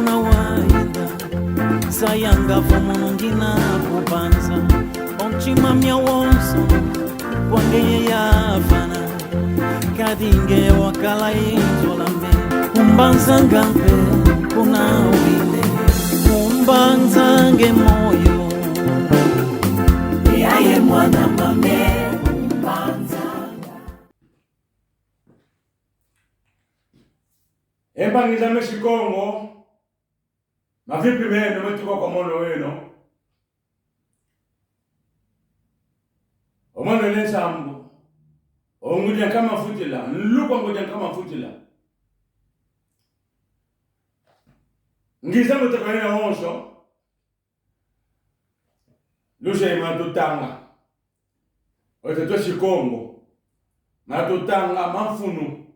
mwana waenda sayanga fomunungina kubanza onchimamya wonso kwangeye yafana kadinge wakala inzolambe kumbanzangampe kuna wile kumbanzange moyo yaye mwana mame kumbanzanga embangiza meshikongo mavipi mene mwetuko kwa mono weno omwana nensambu onguja kama futila nluko ngoja kama futila ngiza mutakana wonso lushe matutanga oteto shikongo matutanga mafunu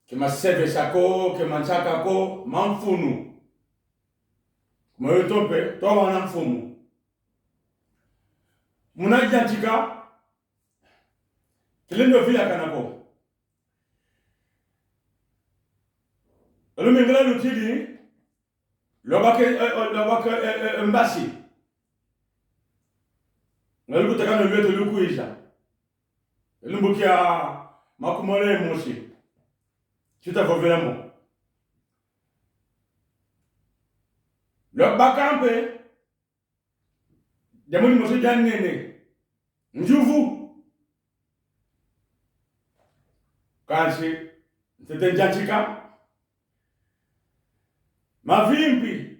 kema sebe sako kema nchaka ko mafunu Moyo tope, towa na mfumu. Munajantika, kilendo vila kanako. Olumingala lutili, lobake mbasi. Ngaluku takano lweto lukuisha. Lumbukia makumole moshi. Chuta vovela mo. Le bakampe demoni mosi janene njuvu kansi tete jantika mavimbi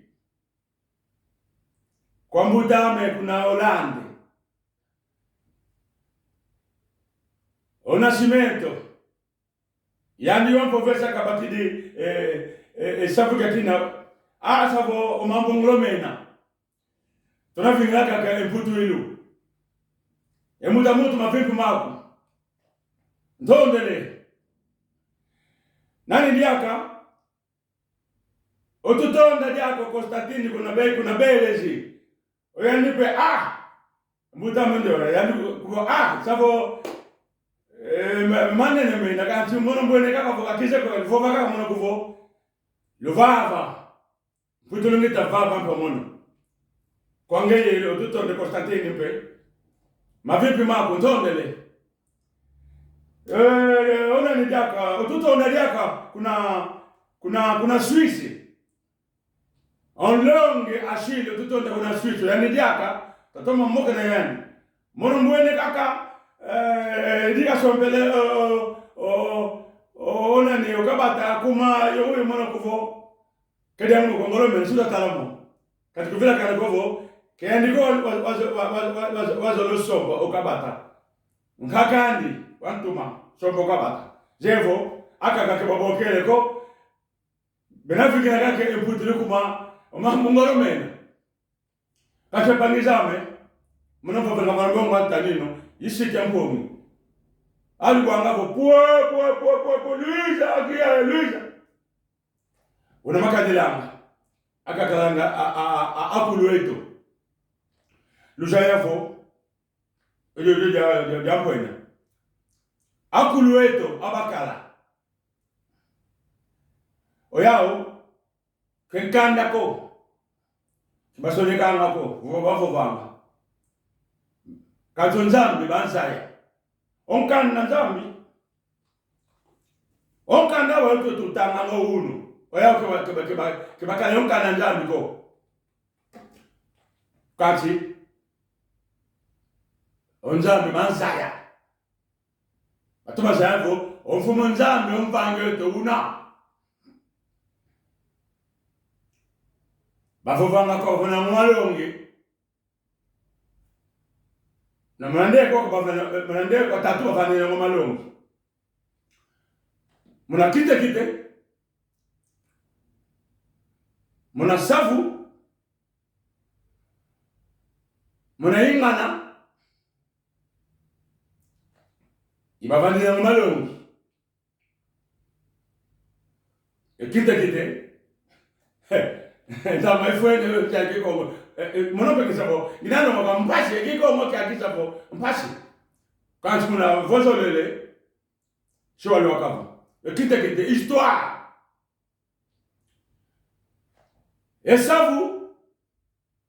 kwa mbudame kuna Holande Onascimento yani wampo vesa kabatidi safugatina savo omambo nglomena tunavingaka ka emputu ilu emuta mutu mavipi maku ndondele nani diaka otutonda diako Konstantini kuna belezi oyanipe muta mendora yani kuko savo manene mena kanti mono mbone kaka vokakise ko vova kaka mono kuvo luvava Putulungita vava mpamono. Kwa ngeye ile otutonde Konstantini mpe. Mavipi mako ntondele. Ona ni jaka, otutonde jaka kuna Swisi. Onlonge ashili otutonde kuna Swisi. Yani jaka, tatoma mmoke na yani. Mono mwene kaka, dika sompele, ona ni okabata kuma yowe mono kufo. Kede yangu kongolo mensuda talamo. Katika vila kanagovo, kendiko wazo lo sombo okabata. Nkakandi wantuma sombo okabata. Jevo aka babokele ko benafiki na kake emputile kuma omangolo mena. Kache pangizame mnapo vela marongo antanino yisikia mpomi. Alikuanga ko Luisa Una makadilanga akakalanga akulueto lujayafo jampoina akulueto abakala oyao kenkanda ko basone kanga ko vovavo vanga katonzambi bansaya onkanda nzambi onkanda wato tutanga no uno Oya kebakale onkana nzambi ko. Kati onzambi mansaya. Atuma zavo onfumo nzambi omvange to una. Bafovanga ko kuna mwalongi. Na mwande ko tatu bafane ngo malongi. Muna kite Muna savu Muna ingana Ibavandile ngumalongi Kite Nzama ifwene kia kikomo Monope kisabo Ginano maka mpasi kikomo kia kisabo Mpasi Kansi muna vozo lele Shwa lwakavu Kite histoire Esavu,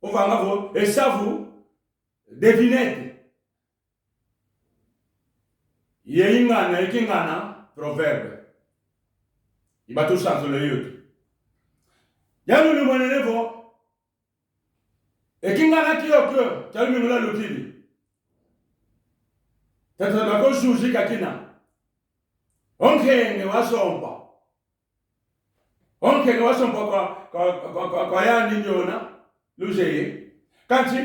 ovangavo, Esavu, devinette. Yeingana, ikingana, proverbe. Iba tout ça sur le youtube. Yanu ni mwenenevo. Ekingana kiyokyo, chali minula lukili. Tata bako sushi kakina. Onkenge wasompa. Onkenge wasompa kwa ya ninyona. Luzeye. Kanti,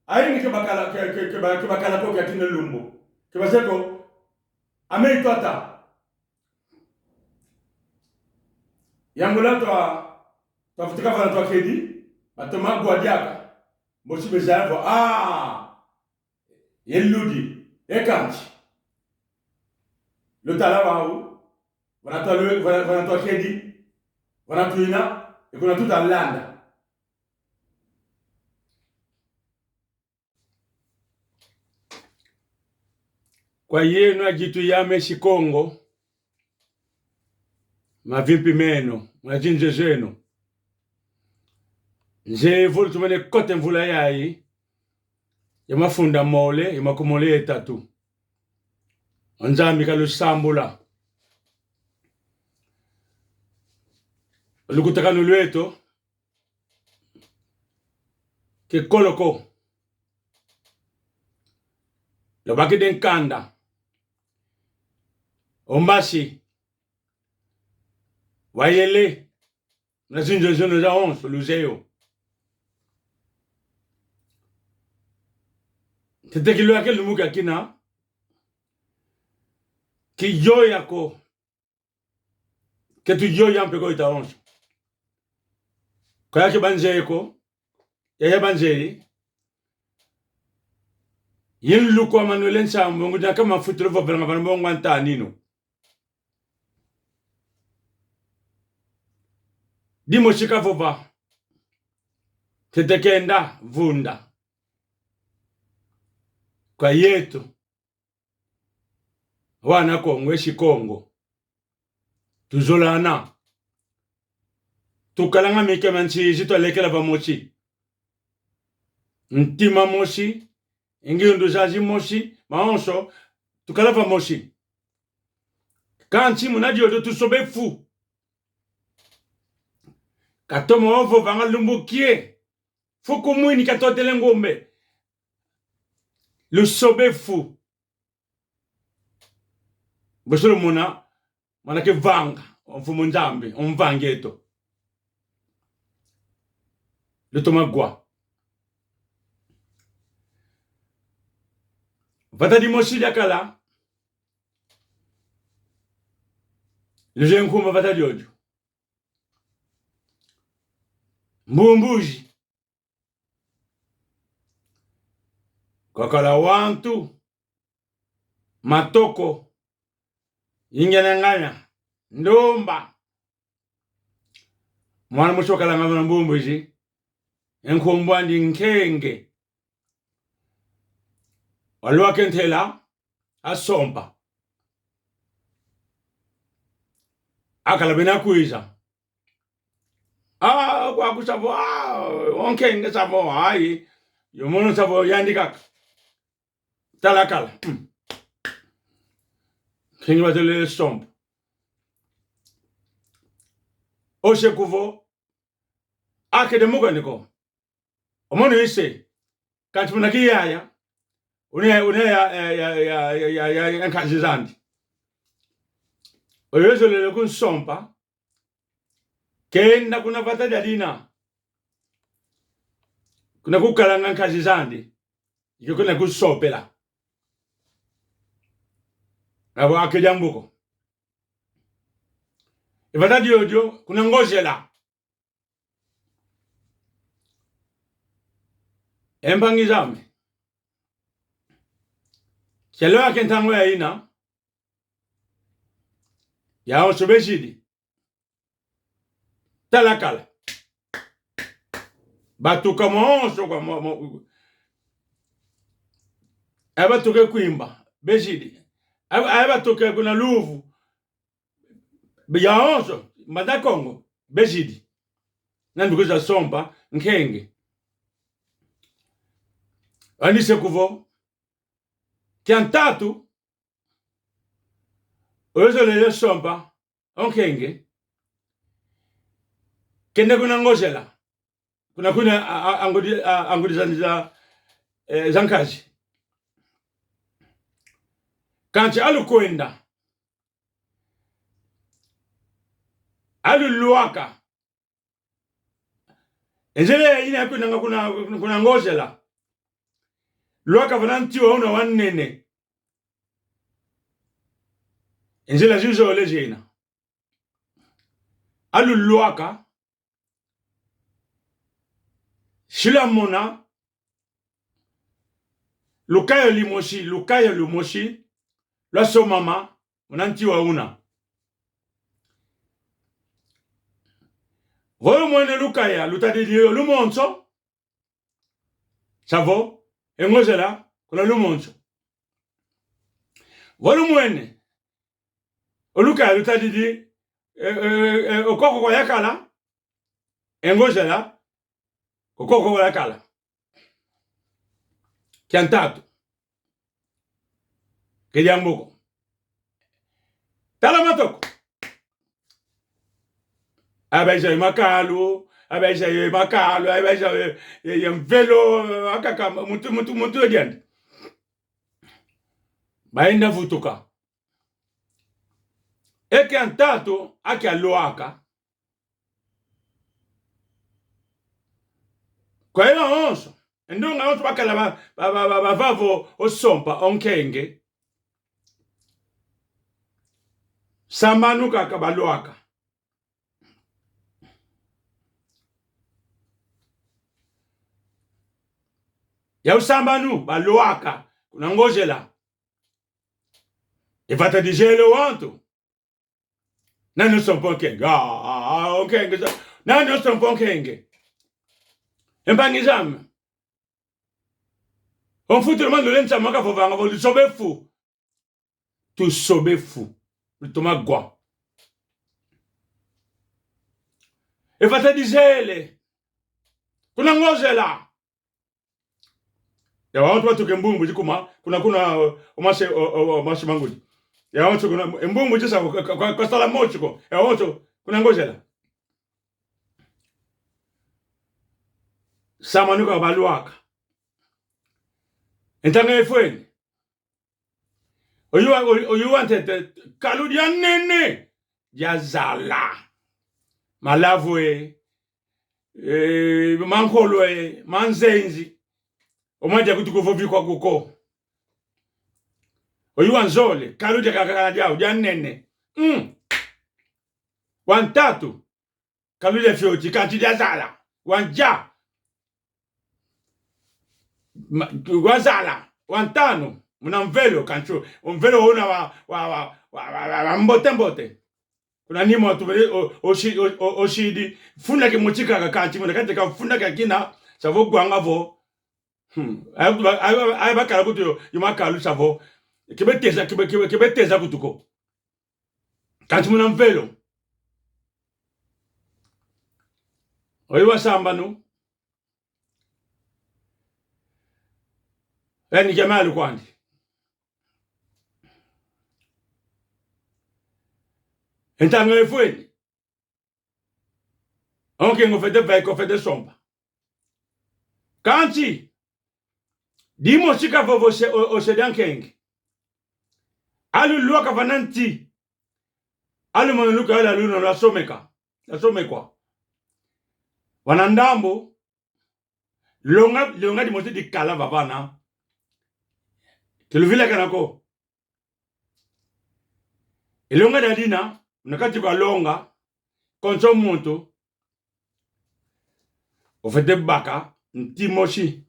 ayi kebakala ko kakina lumbo. Kebaseko, ame itwata. Yangula twa futika fana twa kedi. Atoma guadiaka. Moshi bezavo. Yeludi. Ekanchi. Le talawau. Wana twa kedi. Wana tuina. Et qu'on a tout à landa. Kwa yenu ajitu yame shikongo. Mavimpi meno. Mwajinje zenu. Nje vulu tumene kote mvula yai. Yama funda mole. Yama kumole etatu. Onzami kalu sambula. Lukutaka nulueto. Ke koloko. Lobaki den kanda. Ombasi. Wayele. Nazinjo zono za onso. Luzeo. Tete kilo yake lumuka kina. Ki yo yako. Ketu yo yampe ko ita onso. Kwa yake banjeye ko. Yaya banjeye. Yen luko Manuelen Sambo nguja kama futuro vobelanga banbo ngwanta nino. Dimo shika voba. Tetekenda vunda. Kwa yetu. Wana Kongo Shikongo. Tuzolana. Tukalanga mike manchi jito lekela bamochi. Ntima moshi. Ingi zazi moshi. Maonso. Tukalava moshi. Kanchi munaji odo tusobe fu. Katomo ovo vanga lumbu kie. Fuku mwini katote lengombe. Le sobe fu. Bosolo mona. Manake vanga. Onfu munjambi. On vangeto. Le tomagwa. Vata di moshi yakala. Le jenkuma vata di odio. Mbumbuji. Kakala wantu. Matoko. Ingenanganya. Ndomba. Mwana mushokala ngana mbumbuji. Enkumbwandi nkenge. Walua kentela. Asompa. Akala bina kuiza. Kwa kusabo. Onkenge sabo. Ayi. Yomono sabo yandikaka. Talakala. Kengi watele sompa. Oshe kuvo. Ake de muga niko. Omono ise. Kati munaki yaya. Une ya nkazizandi. Oyezo lele kun sompa. Kenda kuna vata jadina. Kuna kukalanga nkazizandi. Iko kuna kusopela. Abo ake jambuko. Ivata diodio kuna ngozela. Embangizame. Chelo yake ntango ya ina. Ya osobeshidi. Talakala. Batuka monso kwa mo. Aba tuke kuimba. Beshidi. Aba tuke kuna luvu. Ya onso. Mada Kongo. Beshidi. Nandukuza sompa nkenge. Anise kuvo. Kiantatu. Ozo lele sompa. Nkenge. Kende kuna ngozela. Kuna angudi zankazi. Kanchi alu kwenda. Alu luaka. Enzele ina kuna ngozela. Luaka vanantiwa una wanene. Enzele zizo olejena. Alu luaka. Shila mona. Lukayo limoshi. Laso mama. Vanantiwa una. Volo mwene lukaya, lutadidio lumonso. Savo, engozela, kuna lumonso. Volo mwene, lukaya, lutadidi, okoko kwa yakala, engozela, okoko kwa yakala. Kiantatu. Kediambuko. Talamatoko. Abeja makalo, abeja yemvelo akaka mutu edian. Bainda vutuka. Eke antato ake aloaka. Kwa ila onso. Ndunga onso bakala bavavo osompa onkenge. Samanuka kabaloaka. Ya usambanu baloaka kuna ngozela. Evata dijele wantu. Nani sompo nkenge. Nkenge. Nani sompo nkenge. Empangizame. On fout le monde de l'ensa maka fovanga vo sobe fou. Tu sobe fou. Le toma gwa. Evata dijele. Kuna ngozela. Ya watu kembungu jikuma kuna omase mangudi. Ya watu kuna embungu jisa kwa sala mochiko. Ya watu kuna ngozela. Samanuka baluaka. Entanga efweni. Oyuwa ntete kaludia nene yazala. Malavwe mankolwe manzenzi. Omaja kutukuvovi kwa kuko. Oyuwa nzole kaludia kakana diao janene. Wantatu kaludia fioti kanti yazala. Wanja wazala wantano muna mvelo kancho mvelo una wa mbote kuna nimo watu oshidi funda ke muchika kakanchi muna kante ka funda ka kina savo gwangavo ay bakala kuto yumakalu savo kibeteza kutuko kanchi muna mvelo oyiwa sambanu. Yani Jamalu kwandi. Entanga efweni. Onke ngofete veko fete sompa. Kanchi. Dimo sika vovo osedankeng. Alu luaka vananti. Alu manuka ala luna la someka. La somekwa. Wanandambo. Longa di mosi di kala vavana. Teluvile kanako. Ilonga dadina, nakati kwa longa, konso muntu, ofete baka, ntimoshi.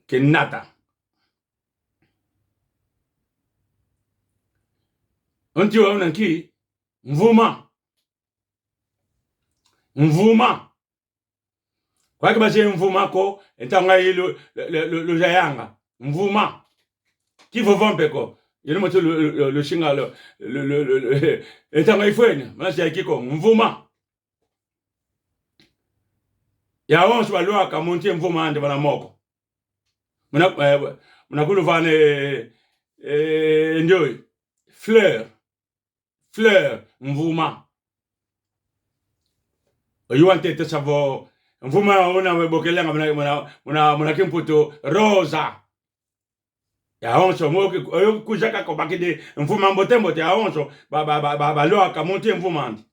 Kenata. Ontiwa unanki, mvuma. Kwa kibase mvuma ko, entanga hilo lo jayanga. Mvuma. Kivo vompe ko. yene moto le shinga le etanga ifweni mana sia kiko mvuma ya onso balwa ka monti mvuma ande bana moko muna kulu vane ndio fleur mvuma oyuante te savo mvuma ona webokelenga muna kimputo rosa ya onso moki oyo kujaka ko bakide mvuma mbote ya onso ba lo aka monti mvuma andi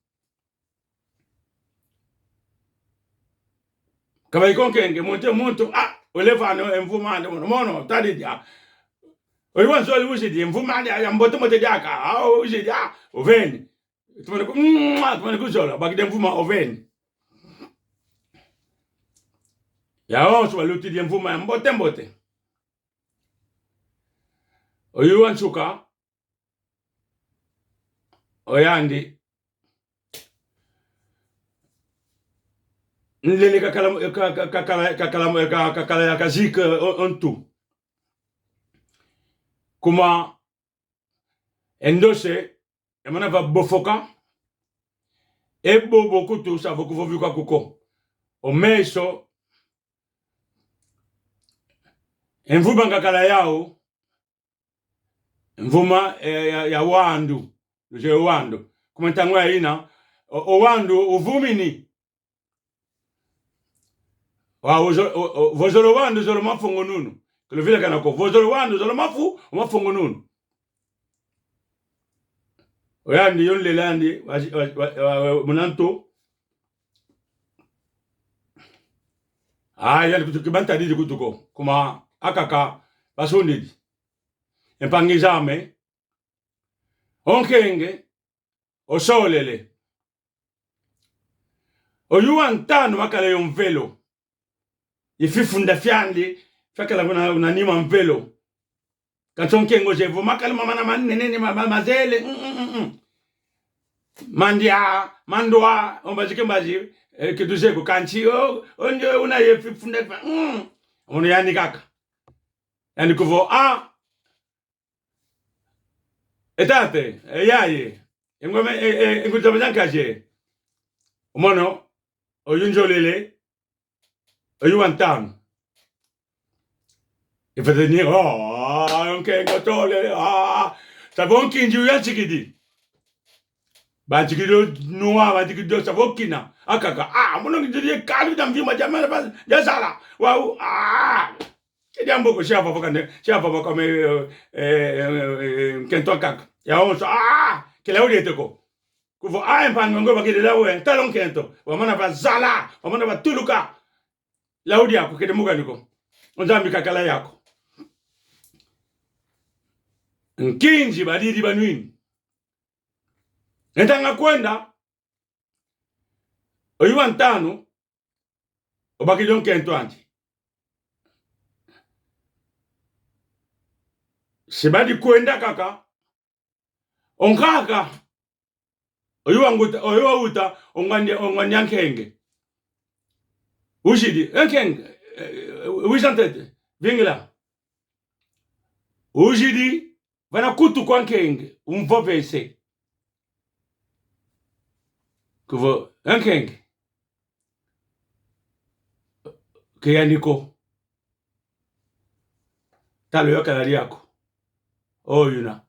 kaba ikonke monto oleva mvuma andi mono tadi dia oyo nso liwusi di mvuma andi ya mbote jaka uji dia oveni tumene kuzola bakide mvuma oveni ya onso baluti di mvuma mbote oyu wanchuka oyandi nlele kakala ya kazika ontu kuma endose emana va bofoka ebo bokutu sa vokuvovuka kuko omeso envuba ngakala yao mvuma ya wandu je wandu kuma tangwa ina owandu uvumini wa vozolo wandu zolo mafungo nunu kule vile kana ko vozolo wandu zolo mafungo nunu oyandi yonle landi munanto yandi kutukibanta didi kutuko kuma akaka basundidi empangizame onkenge osolele oyuantano makala yomvelo ififunda fyandi fakala kuna nima mvelo katonkengo jevo makala mama manene mazele mandia mandwa ombazike mbazi kiduzeko kanchio onje una yefifunda ono yani kaka yani kuvo etate yaye ngome ngutabankaje umono oyunjolele oyuantano ifadeni onke ngotole sabon kinju ya chikidi ba chikido nuwa ba chikido sabokina akaka mono ngidie kalu tamvima jamana ba jasala wa kijambo ko shafa bakande shafa bakame kento kaka ya onso kila udi eteko kuvo empango bakide lawe talon kento wamana ba zala wamana ba tuluka laudi yako kede muga niko onzambi kakala yako nkinji badidi banwini entanga kwenda oyuantano obakidon kento anti sibadi kwenda kaka onkaka oyuauta ongwani yankenge ushidi enkenge wisantete vingila ushidi vana kutu kwa nkenge umvopese kuvo enkenge keyaniko talo yokalali yako oyuna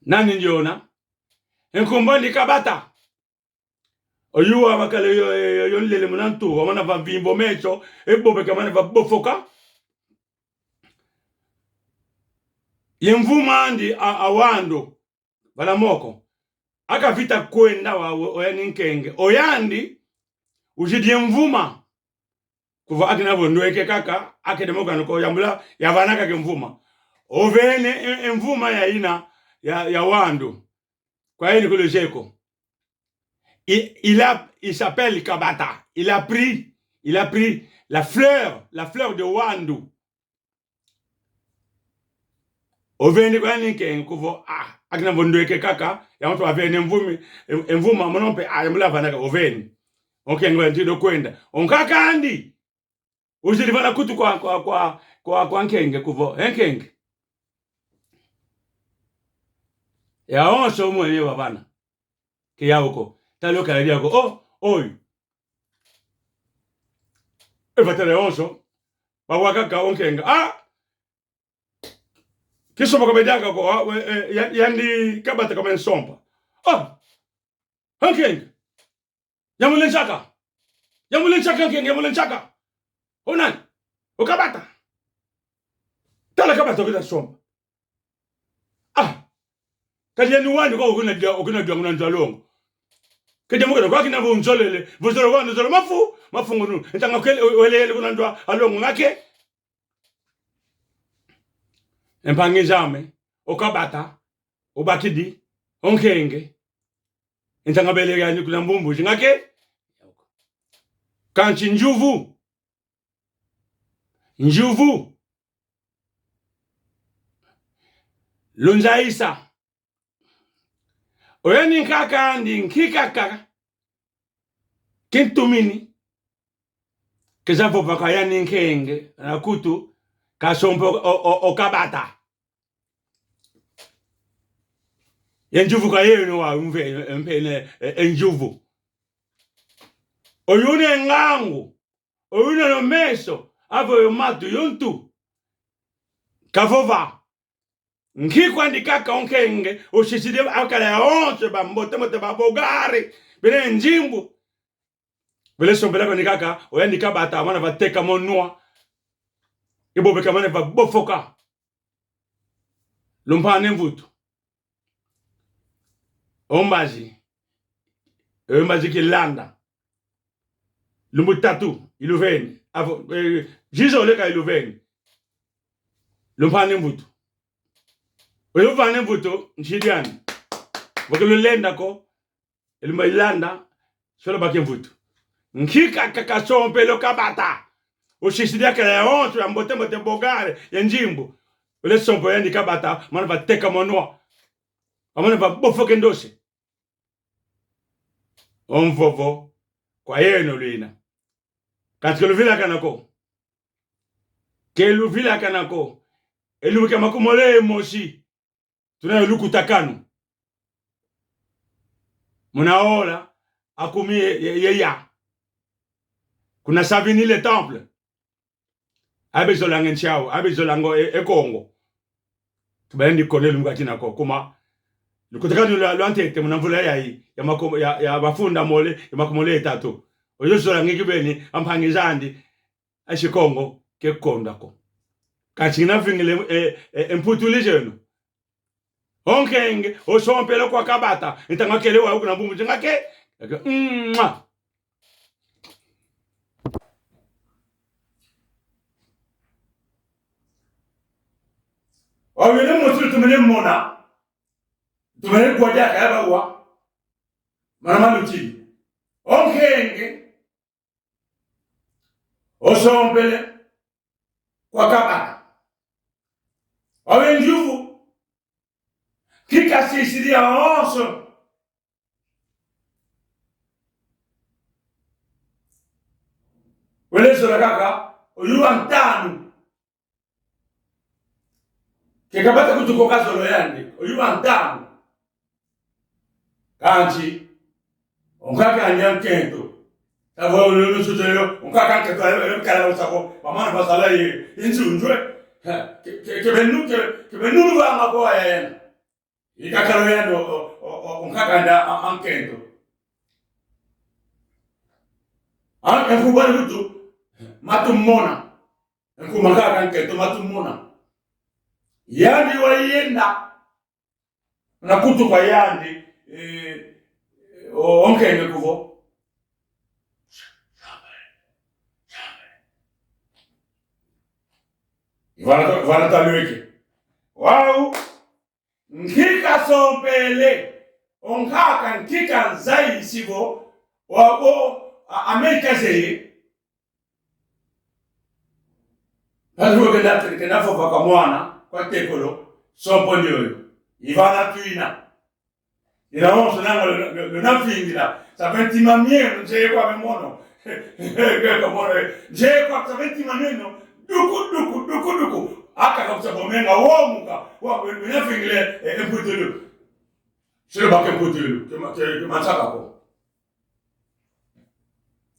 nani ndiona enkumbani kabata oyuwa makale yonlele munantu wamana va vimbo mecho ebobe kamana va bofoka yemvuma andi awando bala moko akavita kwenda wa oyaninkenge oyandi ujidi mvuma kuva akina bondweke kaka akedemoka nko yambula yavanaka ke mvuma ovene mvuma ya ina ya wando kwa hiyo niko lejeko il s'appelle Kabata. Il a pris la fleur de Wandu. Oveni kwa ninke nkuvo akina bondweke kaka ya mtu avene mvuma monompe ayamula vanaka oveni. Okay ngwe ntido kwenda. Onkaka andi. Uzilivana kutu kwa nkenge kuvo. Enkenge. ya onso mwenye wabana ke ya uko talo kala dia ko oi evatele onso bawaka ka onkenga kiso bakabedanga ko yandi kabata kama nsompa onkenga yamulenchaka onkenga yamulenchaka onani ukabata tala kabata kita sompa kajeni wandi ko ukuna dia nguna ndalongo kede mukero kwa kina vunzolele vuzolo wandi zolo mafungu nu ntanga kele welele kuna ndwa alongo ngake empange jame okabata obakidi onkenge ntanga bele yani kuna mbumbu ngake kanchi njuvu lunzaisa oyeni nkaka ndi nkikaka kintumini kezavo vaka yani nkenge na kutu kasompo okabata yenjuvu ka yenu wa mpene enjuvu oyune ngangu oyune no meso avo yomatu yontu kavova nkikwa ndikaka onkenge oshiside akala ya onse bambote mote babogari bene njimbu bele sombela ko ndikaka oyandika bata amana bateka monwa ibo beka mana babofoka lumpane mvuto ombaji kilanda lumbutatu iluveni avo jizo leka iluveni lumpane mvuto oyuvane mvuto nchidiani wakululenda ko elumailanda solo bake mvuto nkika kakasompelo kabata oshishidia kala ya onto ya mbote bogare ya njimbu ole sompo ya ndikabata mana bateka monwa amana babofoke ndose omvovo kwa yeno lina katika luvila kanako ke luvila kanako eluke makumole moshi tunayo lukutakanu munaola akumi yeya kuna savini le temple abezolange nchao abezolango ekongo tubaendi konelu mukati nako kuma lukutakanu lwantete munamvula ya bafunda mole ya makumole etatu oyozolange kibeni ampangizandi ashikongo ke kondako kachina vingile emputulizeno onkenge osompelo kwa kabata ntanga kele wa kuna bumbu ngake awele mosul tumene mona tumene kwa jaka ya bawa mama luti onkenge osompele kwa kabata awe njuvu kika sisiria onso wele sola kaka oyuwa ntanu kekabata kutukoka solo yandi oyuwa ntanu kanchi onkaka anyankento avo lulu sutelo onkaka nketwa kala usako mama basala ye inzunjwe kebenu vanga kwa yena ikakalo yando onkakanda ankento nkubali kutu matumona nkumakaka ankento matumona yandi wayenda nakutu kwa yandi onkenge kuvo Ivana talueke. Wow! Nkika sompele. Onkaka nkika nzai sivo. Wabo Amerika zeye. Hazuwe kena fofa kwa mwana. Kwa tekolo. Sompo nyoyo. Ivana tuina. Ina onso nango le nafingira. Sa ventima mieno. Nje kwa memono. Nje kwa sa ventima mieno. Duku aka kabisa bomenga womuka wa benafingile emputulu Sio bake potelo, ke matsaka ko.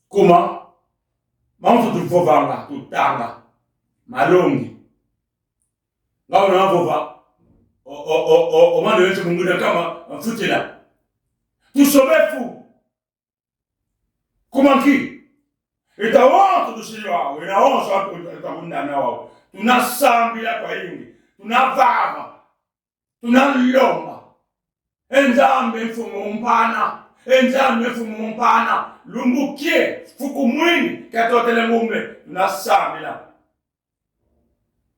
Kuma mamfu tuvovanga, tutanga, malongi. Ngao na vova o mando yetu munguna kama mfutila. Tusobefu. Kuma ki? Itawantu tusiwa, inaonsa tutakunda nao. Tunasambila kwa ingi, tunavava, tunalomba. Enzambe mfumo mpana, lumbukie, fuku mwini, katotele ngumbe, tunasambila.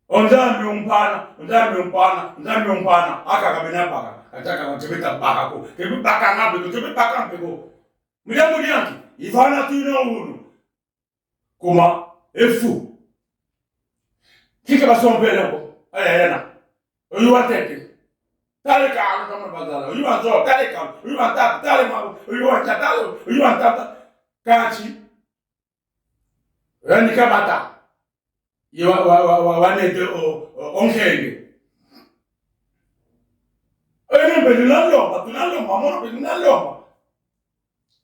Onzambe mpana, aka kabina baka, ataka watibita baka ko, kebi baka mpeko. Muliamu yanki, ifana tuina unu. Kuma, efu. Kika basompele ko, ayayana. Oyuwa tete. Tale ka kama bazala. Oyuwa zo, tale ka. Oyuwa tata, tale ma. Oyuwa tata, oyuwa tata. Kachi. Rani kabata. Wanete onkenge. Oyuwa tunalomba, mono tunalomba.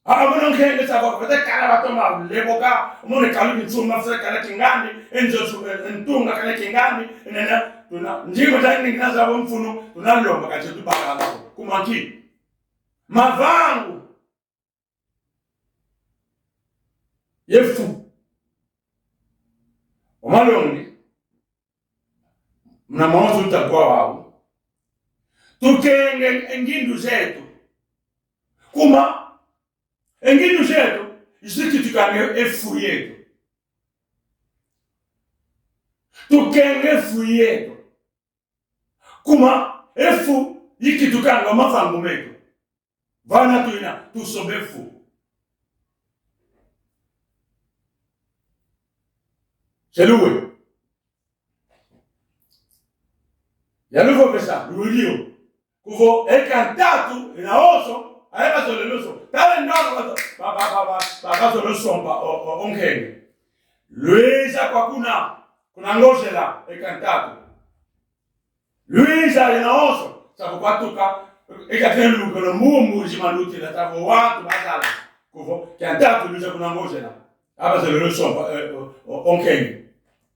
Abona onkenge sabo pete kala batoma leboka, mono kalu bituma fere kala kingani, enzo entunga kala kingani, nena tuna njimo tani nginaza bomfuno tunalomba kache tubaka ngako kumanki mavangu yefu omalongi mna mawazo tutakuwa wao tukenge engindu zetu kuma engindu zetu isiki tukange efu yetu tukenge efu yetu kuma efu yikitukanga mavangu metu vana tuina tusobefu Cheluwe yaluvo pesa luilio kuvo ekantatu inaoso ayeba soleloso tale ndano baba solosomba onkenge luisa kwa kuna ngosela ekantatu Luisa inaoso sababu kwatuka ekatelu kono mumu jimaluti la sababu watu bazala kuvo kantatu luisa kuna ngosela aba solosomba onkenge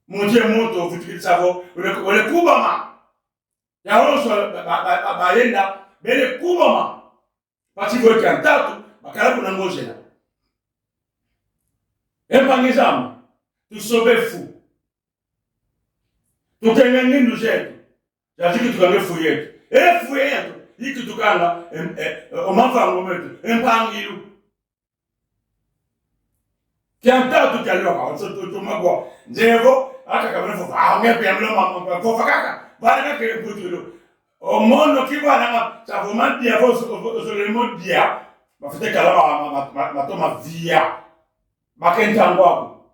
Monje moto futikiri savo wale kubama ya onso bayenda bele kubama pativo kantatu bakala kuna ngojela empangizama tusobefu tukenge ngindu zetu yatiki tukange fu yetu efu yetu yiki tukanga omavango metu empangilu kantatu kalwa kwa soto magwa njevo aka kabana fo ngepe yamlo mama fo fakaka bana ke putulo o mono kiba na sa fo mandia fo so le modia ba fete kala ma via makenta ngwako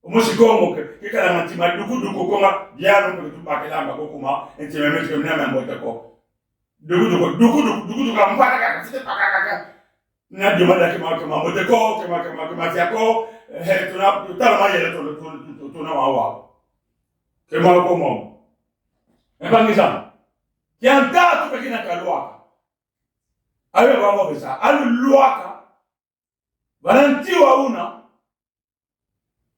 o musikongo ke kala matima duku konga biano ko tubakela ko kuma entememe ke mna mbota ko duku ka mpaka fete pakaka na demanda ke mbota ko ke mafia ko tuna mayele tuna wawa ke mako mom ebangisa kiantatu pekina kalwaka awe baba besa aluluaka barantiwa una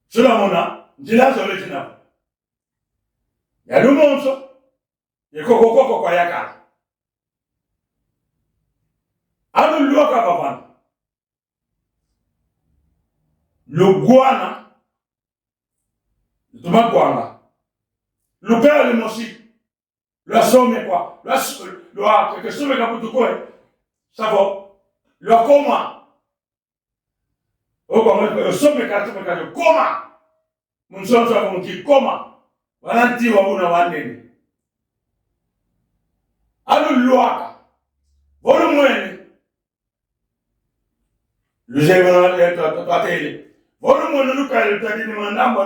sulamona ndilazo letina ya lumonso yekokoko kwa yaka aluluaka baba Lugwana Tumagwanga Lupea le mosi Lo some kwa Lo que some kaputukwe Savo Lo koma Oko mwe some katume kato koma Monsonso wa mki koma Wananti wa una waneni Alu luaka Volu mwene Luzewana Tatele Volumo luka lutadini mandambo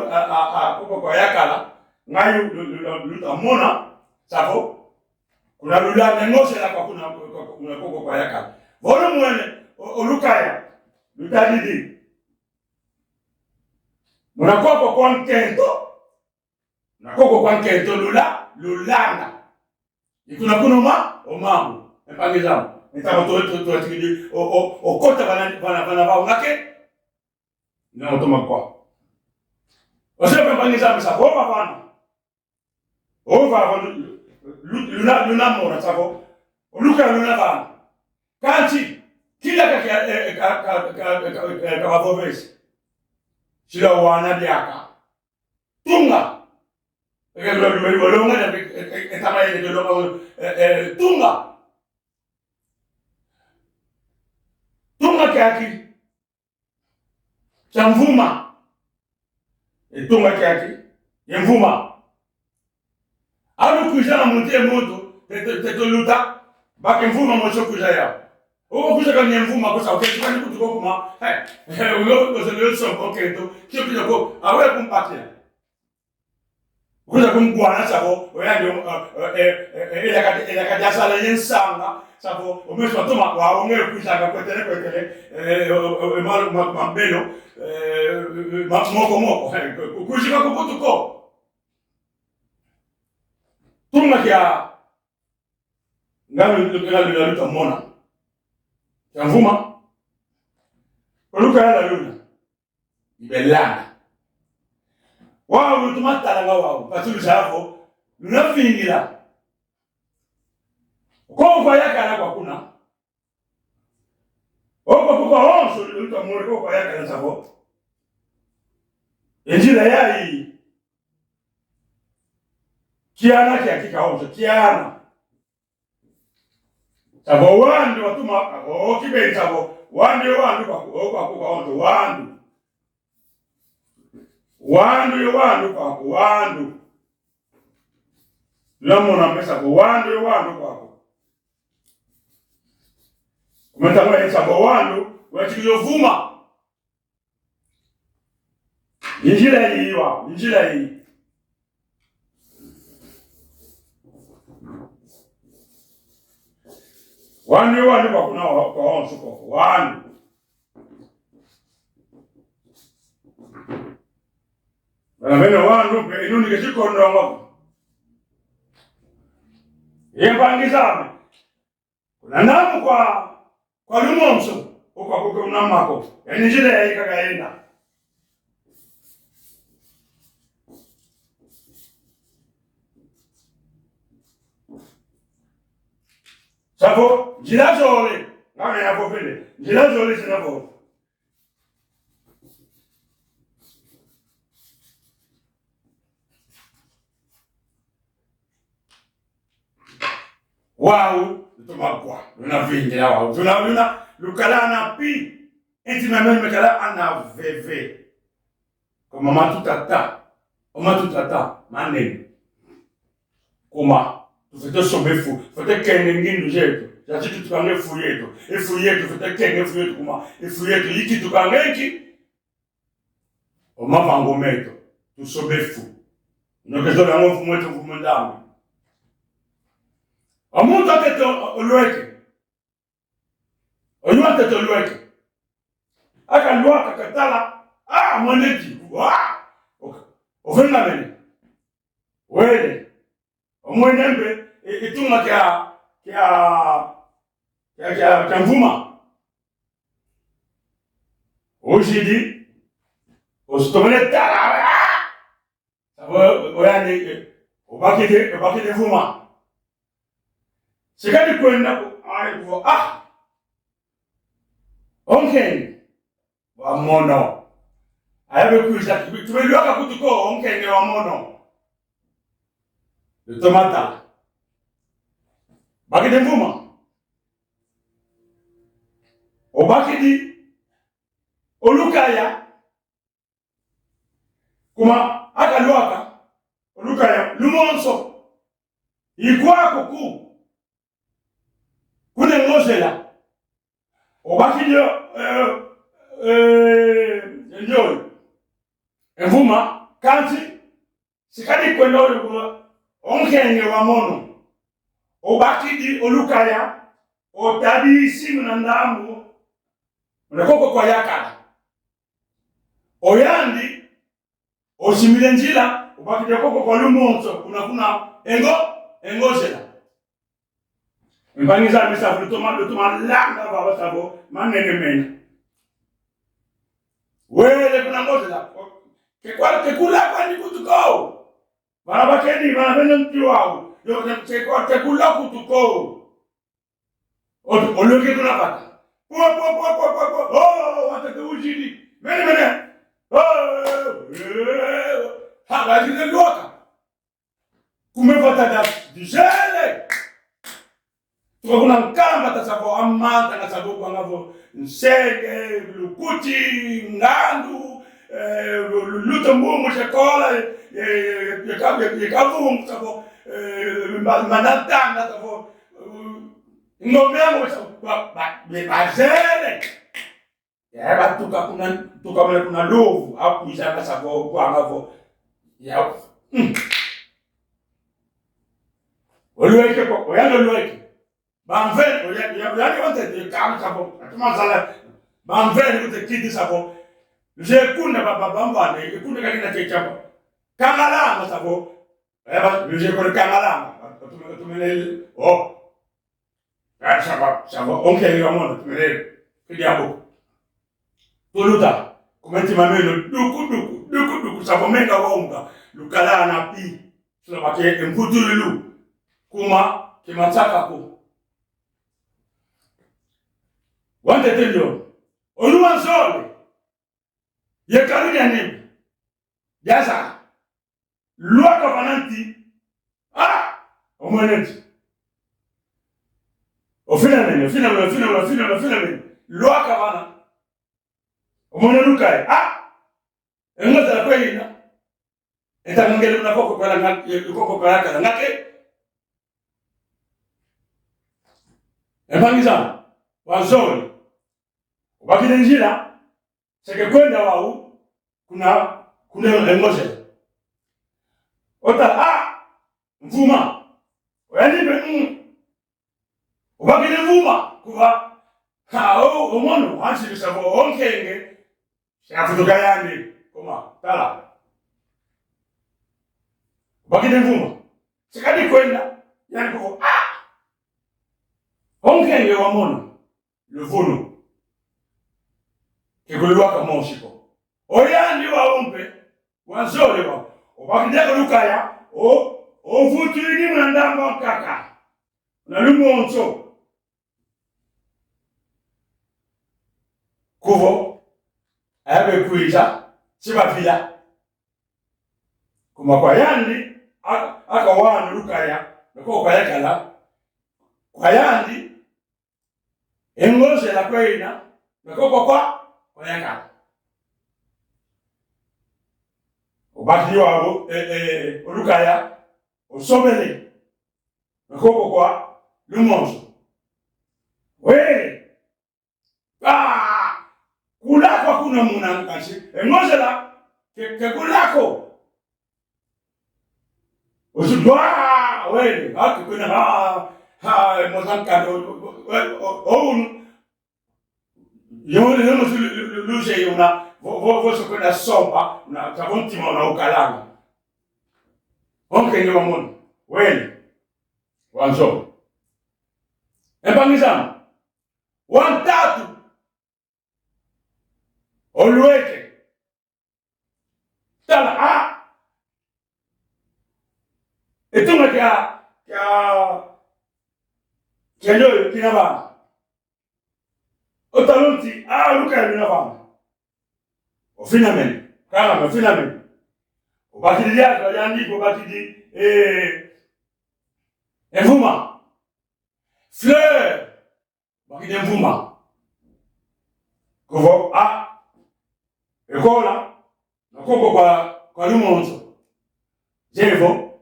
koko kwa yakala ngayu lutamona safo kuna lula ngose la kwa kuna koko kwa yakala volumo olukaya lutadidi muna koko kwa nkento lulanga ikuna kunoma omamu epangizamu nitamoto tu okota bana ba ngake na otoma kwa osebe bangiza msa kwa bana ova luna mora savo luka luna bana kanti kila ka voves sila wana diaka tunga longa etama ile longa tunga kiaki cha mvuma tunga kiaki ya mvuma alu kujana mtie moto tetoluta baki mvuma mocho kujaya o kuja kwenye mvuma kwa sababu kwani kutuko kuma ulo kwa so koketo kio kija ko awe kumpatia kuja kumgwana sabo oya ndio ile kadasa la yensanga sabo umesha toma waonge kuja kwetele mambelo moko kuja kwa kutuko tunga kia ngalo lutamona ya mvuma oluka ya luna ibelana wao lutumata nga wao patulu chavo lunafingira kwa yakala kwa kuna kwa onso lutamona kwa yakala chavo injila yai kiana kiakika onso kiana sabo wandu watuma kibeni sabo wandu kwa onto wandu lamona mesa kwa wandu kwa kumenta kwa sabo wandu wachiyovuma injila hii wandu kwa kuna kwa onso kwa wandu bana wandu pe inuni kishiko ndongo yempangizame kuna namu kwa lumonso kwa namako yani njile yakagaenda safo jilazole ngame yapo pele jilazole sinafo wao tumakwa tunavingira wao tunaluna lukalana pi enti mama mekala ana veve kama matutata manene kuma tufite sobefu fite kenge ngindu jetu yati tukange efu yetu fite kenge efu yetu kuma efu yetu iki tukangeki omavango meto tusobefu nokezola ngofu mwetu mfundamu omuntu ateto olweke oyuwa teto olweke akalwaka katala mwaneti ofenga mene wele omwenembe itunga kya mvuma ojidi ositomene tala oyane obakide mvuma sikati kwenda kwa onkeni wa mono ayabe kuja tumeliwaka kutuko onkeni wa mono de tomata bakide mvuma obakidi olukaya kuma akalwaka olukaya lumonso ikwako kune ngozela obakidio ndio mvuma kanti sikadi kwenda olukwa onkenge wa mono obakidi olukaya otadi simu na ndamu unakoko kwa yakala oyandi osimile njila obakidi koko kwa lumonso kuna engozela Mpangiza misafu tuma langa baba sabo manene mena. Wele kuna ngozi la. Kwa kekula kwa ni kutuko. Baraba keni bana mti wao. Yo kekula kutuko. Oloke tunapata. Oh, wataka ujidi. Mene. Haba zile loka. Kumepata da dijele. Tukakuna nkamba tasabo amanta nasabo kwa ngavo nsege, lukuti, ngandu, lutambumu shekola, yekavungu sabo, manatanga sabo, ngombe yangu sabo, bazele. Yaba tukakuna lovu, hapu isanga sabo kwa ngavo, yao. Oluweke kwa, oyalo oluweke. Banven, oyani wante de kam sabo, atuma sala. Banven ute kiti sabo. Je kunde bamba, kunde kakina kechapa. Kamala sabo. Eba, je kunde kamala. Tumele, oh. Sabo, onke ngamona tumele. Kidiabo. Tuluta, kumenti mamelo duku sabo menga wonga. Lukala na pi. Sula bake mvutulu. Kuma kimataka ko. Wante telio. Oluwa zole. Ye karudi anem. Yasa. Lua kafananti. Omoneti. Ofina mene. Lua kafana. Omonelukai. Engoza kwa ina. Etangangele na koko kwa la ngake. Epangiza wazoni wakile njira seke kwenda wau kuna engoze ota mvuma oyanipe wakile mvuma kuva omono hansi bisabo onkenge shafutuka yandi koma tala wakile mvuma sekadi kwenda yani kuva onkenge wa mono, le vono. Kekuluwa kama oshiko. Oyandi wa umpe, wanzole wa. Obakideko lukaya, ovutu ini mnandamba kaka. Na lumu oncho. Kuvo, ayabe kuiza, sibafila. Kuma kwa yandi, aka wanu lukaya, nako kwa yakala. Kwa yandi, engoze la kwena, nakoko kwa yaka. Obaki wabo, olukaya, osobele, nakoko kwa lumonzo. Wele, kulako kuna muna mkashi, engoze la, ke kulako. Osudwa, wele, haki kuna mozanka yono luje yona vo kwenda somba na tabonti mona ukalanga onke nyo mon wen wanzo embangiza wantatu olweke tala etunga kya Kendo kinaba. Otalunti luka binaba. Ofinamen. Kama ofinamen. Obakidi ya yandi obakidi mvuma. Fleur. Bakidi mvuma. Kovo ekola nakoko kwa lumonzo. Jevo.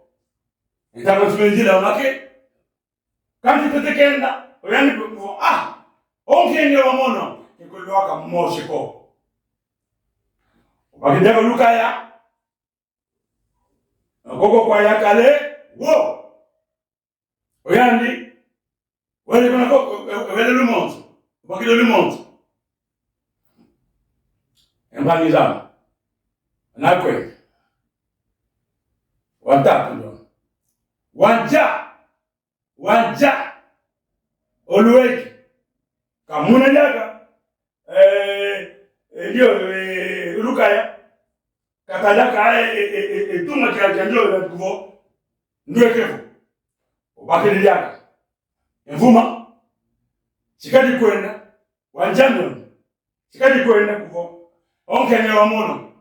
Ndako tumejila make. Kanti tutekenda, oyani kufu, onkenge wa mono, kikuliwa ka moshiko. Wakideko lukaya, nakoko kwa yakale, wo! Oyandi, wele kuna koko, wele lumonzo, wakile lumonzo. Empanizama, nakwe, watatu ndo. Wanja, oluweki kamuna jaga ndio lukaya katadaka etuma kya ndio kuvo ndio kevo obakili jaga mvuma sikadi kwenda wanjano sikadi kwenda kuvo onke ne wamono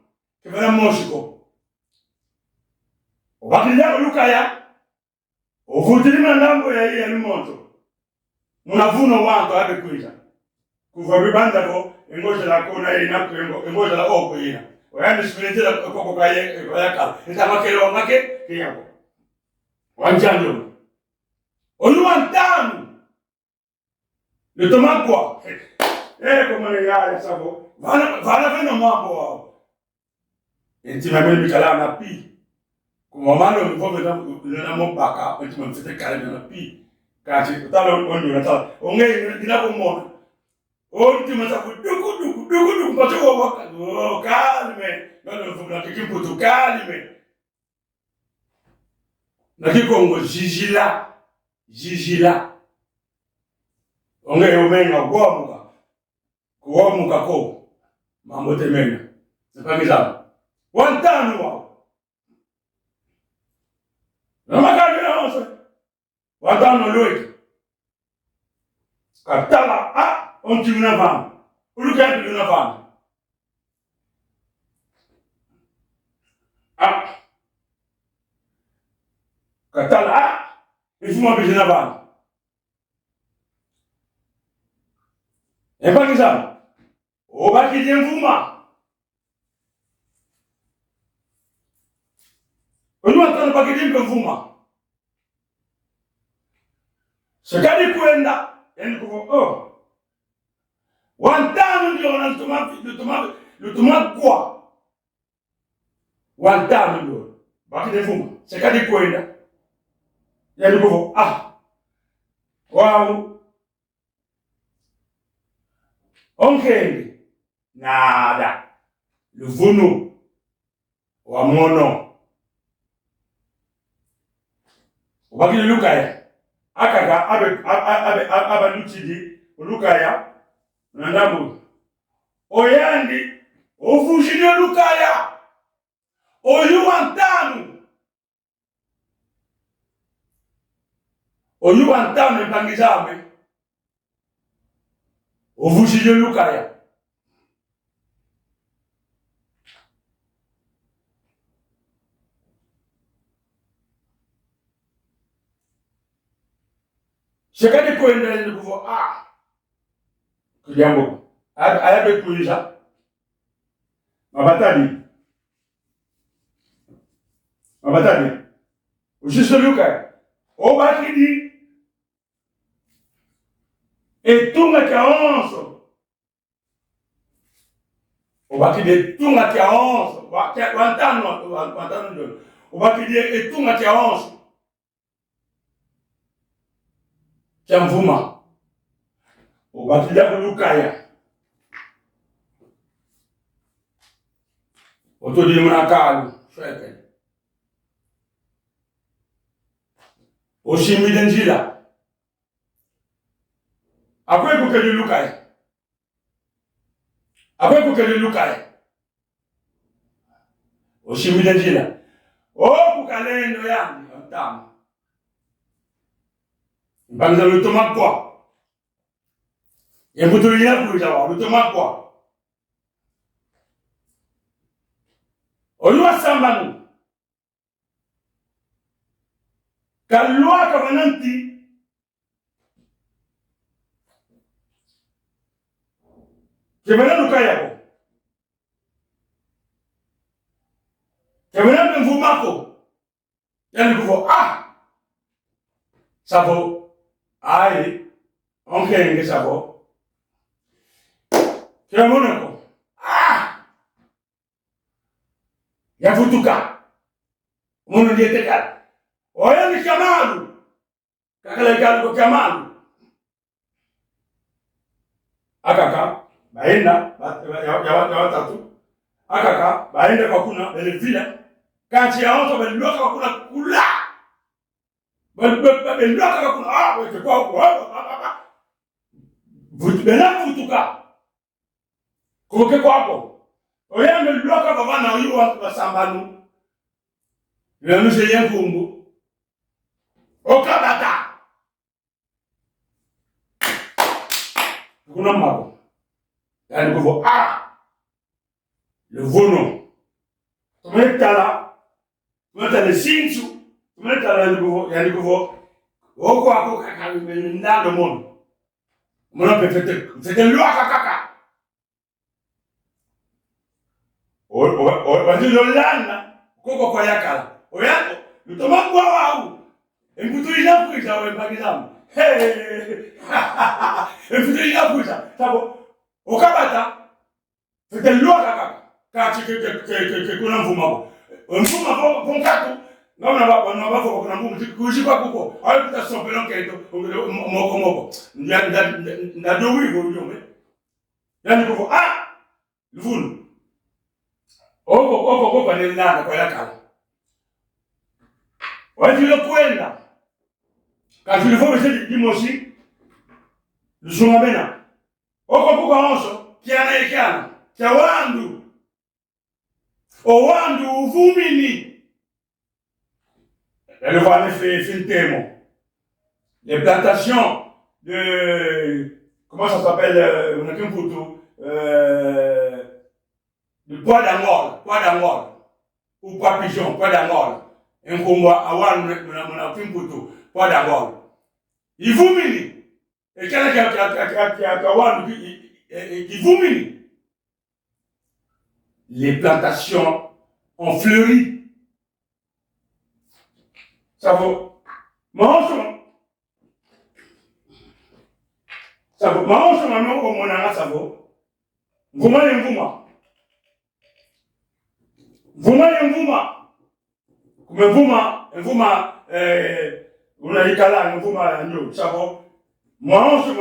kivana moshiko obakili jaga lukaya ovutilima ndambo ya limonto munavuno wanto abe kuita kuva bibanda ko engoja la kona ina kwengo engoja la oko ina oyani simitira koko kaye yaka itamakelo make kiyako wanjando oluwantanu litomakwa koma ne ya sabo vana vena mambo wao entima mimi kala na pi kuma mano mfome na mbaka entima mfete kala na pi kati utalo onyo na onge ndinakumona ontima za duku pato waka kalme nalo mfuna kikimputu kalme na kikongo jijila onge omenga kuomuka ko mambo temena napangiza wantanu wao na makali na onse watano loiki katala onti unavana ulukendi unavana katala ifuma bizinavana epangiza obakije mvuma watano bakije mvuma sekadi kwenda yani kuvo wantano ndio wanatuma kwa wantano ndio bakije mvuma sekadi kwenda yani kuvo wao onkenge nada luvunu wa mono ubakile lukaya akaga abe luchidi lukaya nandamu oyandi ofushide lukaya oyuwantanu mpangizame ofushide lukaya sekadi kwenda ni kuvo kujambo ayabe kuisha mabatani ushisoluka obakidi etunga kaonso obakidi etunga kaonso wantano ndio obakidi etunga kaonso chamvuma obakija kulukaya otodi munakalu shweke oshimide njila akwekukeli lukaya oshimide njila okukalendo yangu mtamu mbanza lutomakwa yembutulina kujawa lutomakwa oluwa sambanu kalwa kavananti kevana lukaya kevana mvumako yani kuvo savo ai onkenge savo kiramonako yafutuka munu dietekala oya ni kamalu kakala galu kamalu akaka baenda ya watatu akaka baenda kwa kuna belevila kati ya watu baliloka kwa kuna kula baliloka kwa kuna wewe kwa bena vutuka koke kwako oyanga lwaka baba na uyu basambanu lenu se yenkungu okabata kuna mako yani kuvo le vono tumetala le sinchu tumetala yani kuvo oko ako kaka ndando mono mona pefete lwaka kaka wazilo lana koko kwa yakala oyako lutoma kwa wau embuto inakuza wempagizamu embuto inakuza sabo okabata fete lwaka kaka kati ke kuna mvuma ponkatu ngona baba kuna mvuma kujikwa kuko ayo kutasopela keto moko ndado wivo nyome yani kuko luvunu Oko ni nana kwa yakala. Wajilo kwenda. Kajilo fo bese dimoshi. Lusuma bena. Oko onso kiana. Kia wandu. O wandu uvumini. Elle va en faire fintemo. Les plantations de comment ça s'appelle on a qu'une photo de poids d'angole, ou poids pigeon, poids d'angole. Un combat avant mon photo, poids d'angole. Il vous mini. Et quelqu'un qui il vous mini. Les plantations ont fleuri. Ça vaut. Ça vaut. Maman, au monara, ça vaut. Vuma. Mvuma unaikala mvuma nyo sabo mwanzo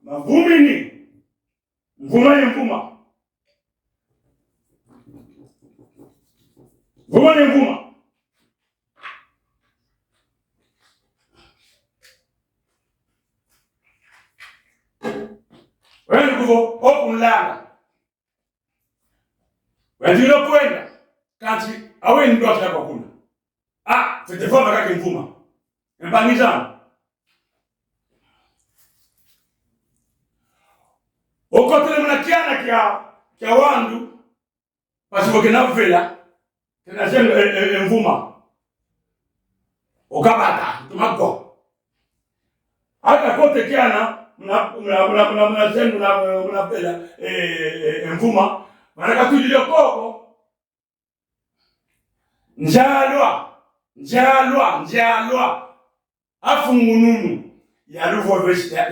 mavumini mvuma wewe kuvo okulala wewe kwenda kati awe ndo ataka kuna c'était pas bakake mvuma mbangizana okotele mnakiana kia wandu pasipo kinavela kinajenga mvuma okabata tumako hata kote kiana mnavela mvuma maana tujile koko njalwa afungununu ya luvovesha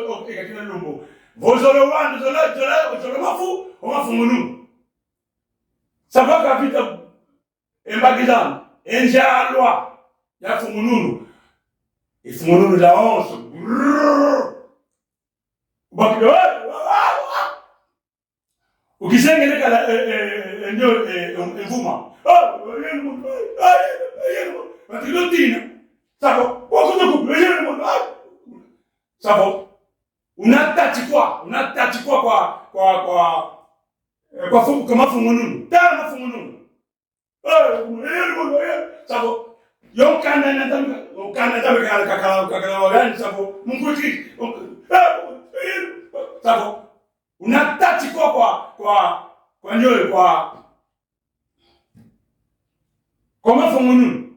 okekakina lumbo vozolo wandu zolo mafu omafungununu sabaka vita embagizana enjalwa ya fungununu ifungununu la onso bakido ukisengeleka ndio mvuma Matilotina. Sabo, Sabo, unatati kwa fumu kama fungununu. Tama fungununu. Sabo, yonkana kakala wagani sabo, munguti. Sabo, unatati kwa nyoyo kwa mafungununu.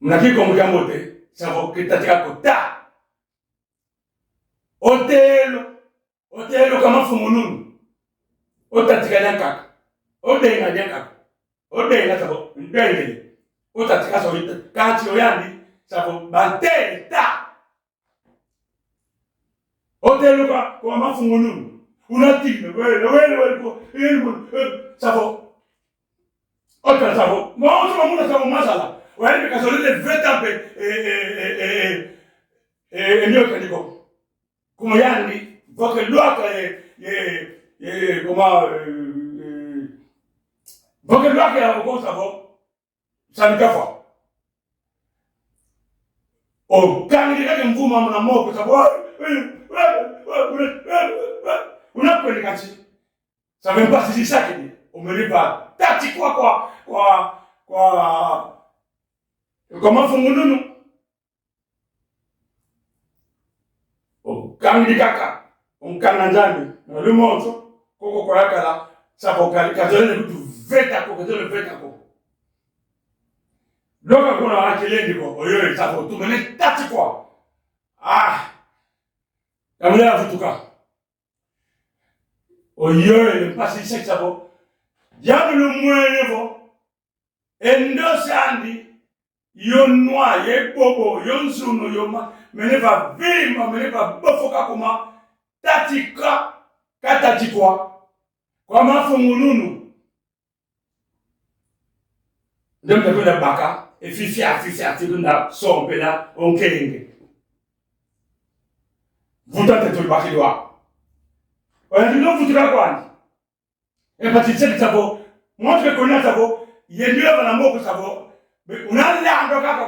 Mnakiko mkambote savo kitatika kota otelo kama fungununu otatika nyankaka odenga savo ndengele otatika so kati oyandi savo banteta otelo kwa mafungununu unatime wewe savo otra savo mwana savo masala ouais, parce que les vrais tapes et mieux que dico. Comment yandi, faut que l'autre comment faut que l'autre a encore ça va. Ça ne fait pas. Okangirika mvuma mna moko sababu unakwenda kati. Sababu mpasi zisaki umelipa tati kwa mafungununu. Okangirika unkananjani lumonzo koko kwa yakala sababu kazole kutu veta ko. Loka kuna wakelendi ko oyo sababu tumene tati kwa. Kamela vutuka. Oyo mpasi sexabo. Diablo mwenevo. Endosandi yonwa ye bobo yonzuno yoma meneva bima meneva bofoka kuma tatika katatikwa kwa mafungununu. Ndembe kuna baka efifia tikunda sompela onkenge. Vuta tetu bakidwa. Oya ndilo vutuka kwani. Empati tseki sabo, montre kona sabo, yendile bana moko sabo. Unalila ando kaka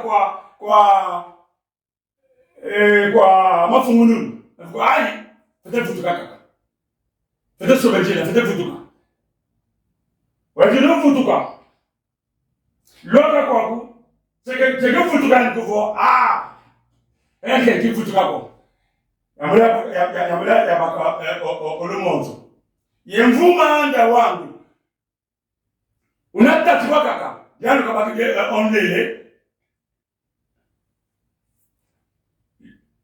kwa mafungununu. Kwa ai, fete vutuka kaka. Fete sobejela, fete vutuka. Oya ndilo vutuka. Loka kwaku, seke vutuka nikuvo, ki vutuka kwa. Ya baka olumonzo. Yemvuma anda wangu. Unatati wakaka. Jano kabaki onlele.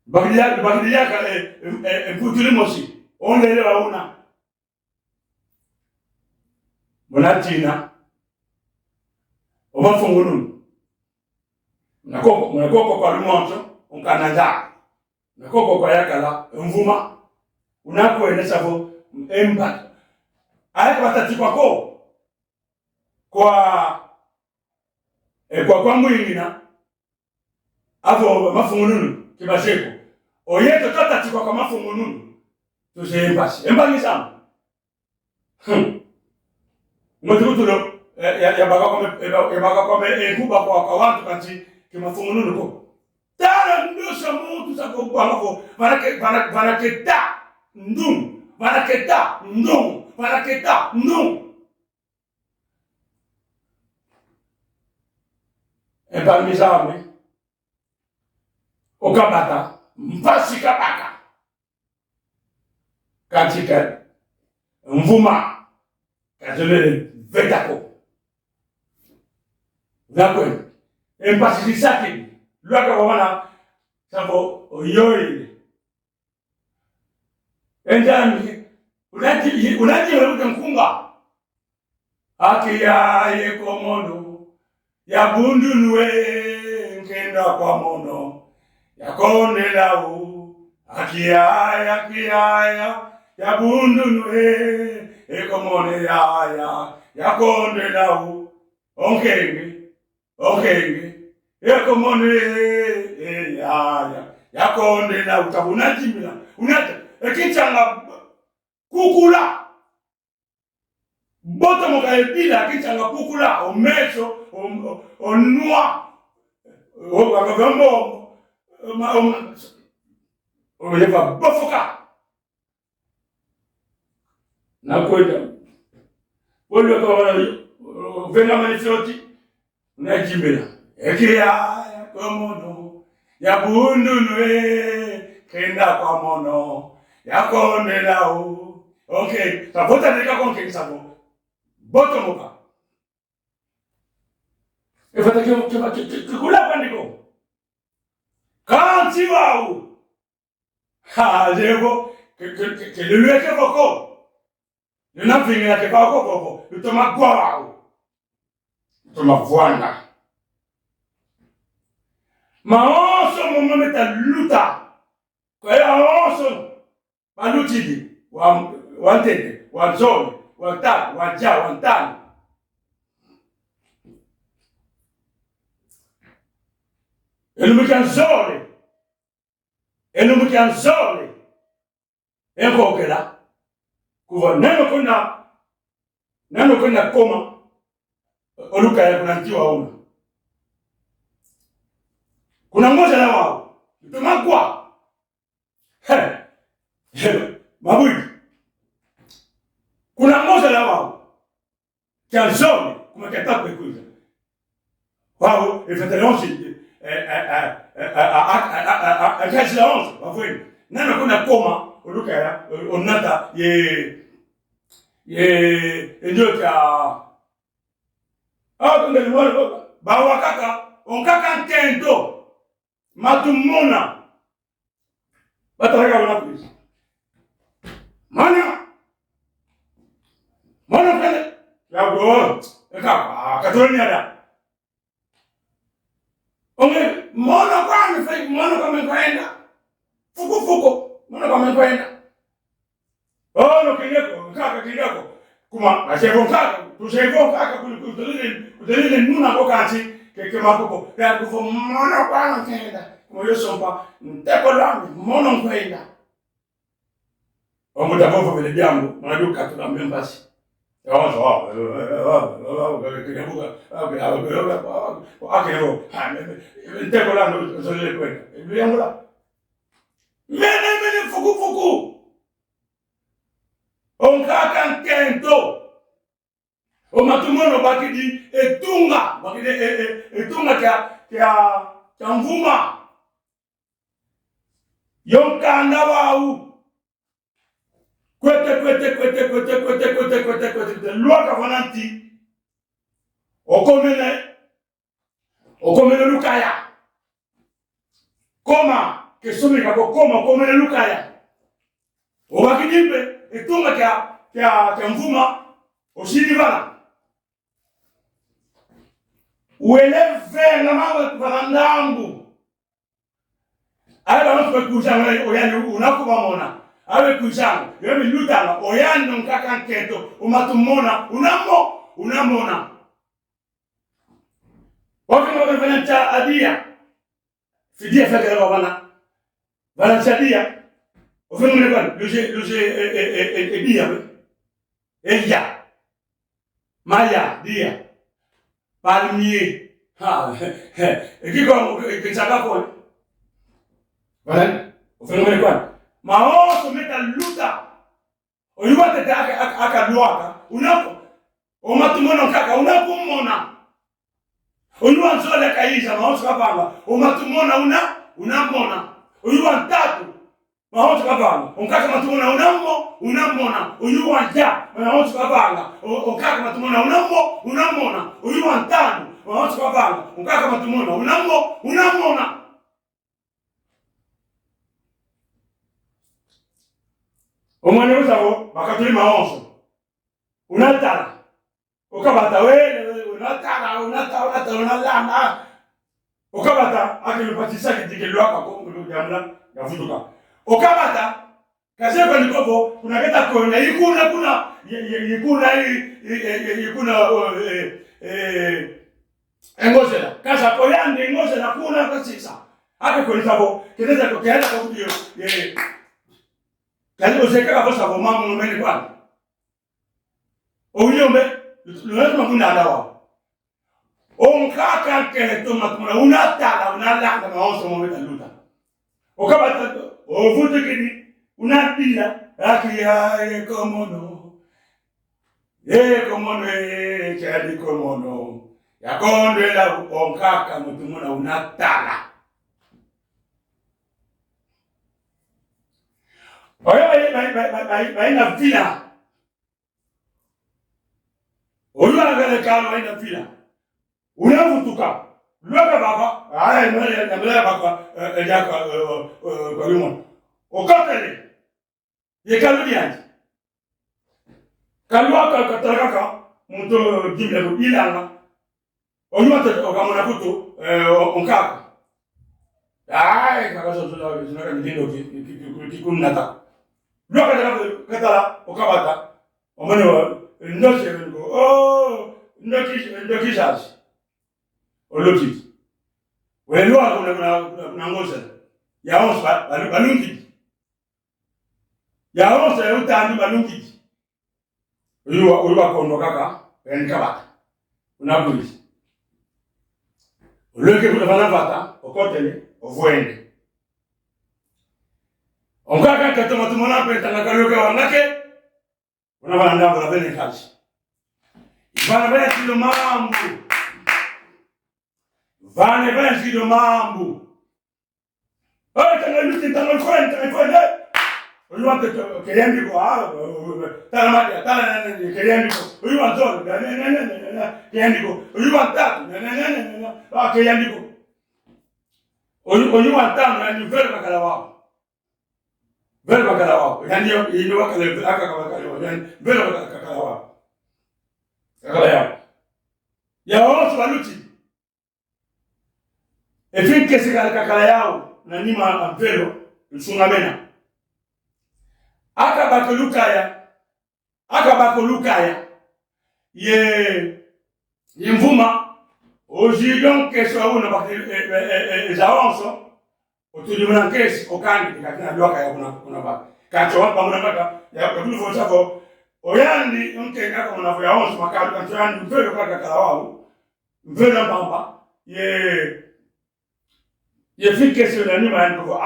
Bakidi yaka mputuli mosi. Onlele wa una. Munatina. Omafungununu. Unakoko kwa lumonzo. Unkananda. Unakoko kwa yakala. Mvuma. Unakwenda savo. Emba. Aye watati kwako. Kwa mwingina. Avo mafungununu. Kibasheko. Oyeto tatati kwa mafungununu. Tuse embasi. Embasi samu. Mwatukutulo. Ya baka kome kuba kwa watu kanti. Kimafungununu ko. Tala ndosha mutu sa kwa wako. Vanaketa. Ndum. Vanaketa. Ndum. Vanaketa. Ndum. Empalmizame. Okabata. Mpasi kabaka. Katika. Mvuma. Kazolele vetako. Zakwe. Empasi zisaki. Luaka wamana. Sabo oyoyi. Enjani. Unaji weruke mkunga. Akia ye komono. Ya bundunwe nkenda kwa mono. Ya konde lau. Akia ya bundunwe ekomone ya konde lau. Onkenge. Ekomone ya konde lau. Tabu unajimila. Ekichanga kukula. Boto moka ebila kichanga kukula. Omeso. Onua. Wakavambo. Oyeva bofoka. Na kwenda. Wole wakawana. Venga manifloti. Unajimila. Ekia komono. Ya bundunwe. Kenda kwa mono. Ya konde lau. Okay. Sabota nika konke sabo. Boto moka. Efata kula pandiko. Kanti wao. Lego que le lui que boko. Le na vinga ke ba boko. Le toma gwao. Toma voanda. Maonso mo meta luta. Kwa onso balutidi. Wantete, wanzoni, wantani, wanja, wantani. Enumikanzole. Enkokela. Kuva neno kuna koma. Oluka ya kuna ntiwa una. Kuna ngoja na wao. Tumakwa. Mabui. Kuna mmoja la wao. Kianzoni kumekata kuikuza. Wao ifatelonsi kazi la onze wafweni. Nana kuna koma uluka ya onata ye ndio cha tunde mwana ba wakaka onkaka ntendo matumona bataraka wana polisi mana kale la go katoni ada onge mona kwa mfai mona kwa mkwenda fuko mona kwa mkwenda no kinyeko kaka kinyeko kuma ashevo kaka tushevo kaka kudelile nuna kwa kati kema koko ya kufo mona kwa mkwenda moyo sompa nteko lambi mona mkwenda omuda bovo vile jambo mnaduka tunaambia basi yawanza nteko lambi zolele kwenda yangola mene fuku onkaka nkento omatumono bakidi etunga kya mvuma yonkanda wau kwete loi kavananti okomene lukaya koma kesomeka koma okomene lukaya obakidimbe etunga kya mvuma oshidibana ueleve na mawe kuvanandambu aba no kukushanga oyani unakuba mona awe kushanga yemi lutanga oyani nkaka nkento umatumona unamona wakati wanafanya cha adia fidia fekera wana chadia ofemule kwa luje dia eya maya dia palmier ekiko kichaka kwa wala ofemule kwa maoso meta luta oyuwa tete akaduaka unako omatumona kaka unakumona oyuwa nzole kaisha maoso kapanga omatumona unamona oyuwa ntatu maoso kapanga onkaka matumona unamona oyuwa nja maoso kapanga onkaka matumona unamona oyuwa ntano maoso kapanga onkaka matumona unamona omwana usabo bakatuli maonso unatala ukabata wele unatala unalama ukabata akilipatisa kitikilwaka kongo jamla yafutuka ukabata kasema nikopo kunaketa kona ikuna engozela kasa koyande engozela kuna kasisa akikolitabo kiteza kokiana kabudio kali oseka bosa bo mamu mene kwa oyombe lulema kuna dawa onkaka keto matuna unatala unalanga maoso mweta luta okabata ovuto kidi unatila akia komono chali komono yakonde la onkaka mutumuna unatala baina vila oyuwa gale kalo baina vila unavutuka lwaka baba nambela baba yaka kwa yumo okatele yekalu yanji kalwaka kataraka muto jimle ko ilanga oyuwa te okamona kutu onkaka kaka so zinaka ndindo kikunata lwaka katala okabata omane wa ndose ngo ndokisasi oloti welwa kuna ngoza yaonse balungi yaonse utandu balungi uyuwa kondo kaka enkabata unabulisi oleke kuna vanavata okotele ovwende Ongaka katoma tumona penta na kalioke wangake. Unabana ndambo na bene kazi. Ivana bene sido mambo. Vane bene sido mambo. Tanga luti tanga kwenda. You want to keriandiko tala madia tala keriandiko. You want to keriandiko. You want that keriandiko. You want that and you very bakalawa. Very bakalawa. Yani you wakale akakalawa. Yani very bakalawa. Akalawa. Ya wao baluti. Efike sikala yao na nima ampelo nsungamena. Akabakolukaya ye mvuma ojidon kesho una bakile zaonso otulimana kesi okandi katina doka ya kuna ba kacho hapa mnapata ya kutuvo chako oyandi mtenga kama unavyo yaonso makali kacho yani mvelo kwa kalawao mvelo mbamba ye fike sio na nima yangu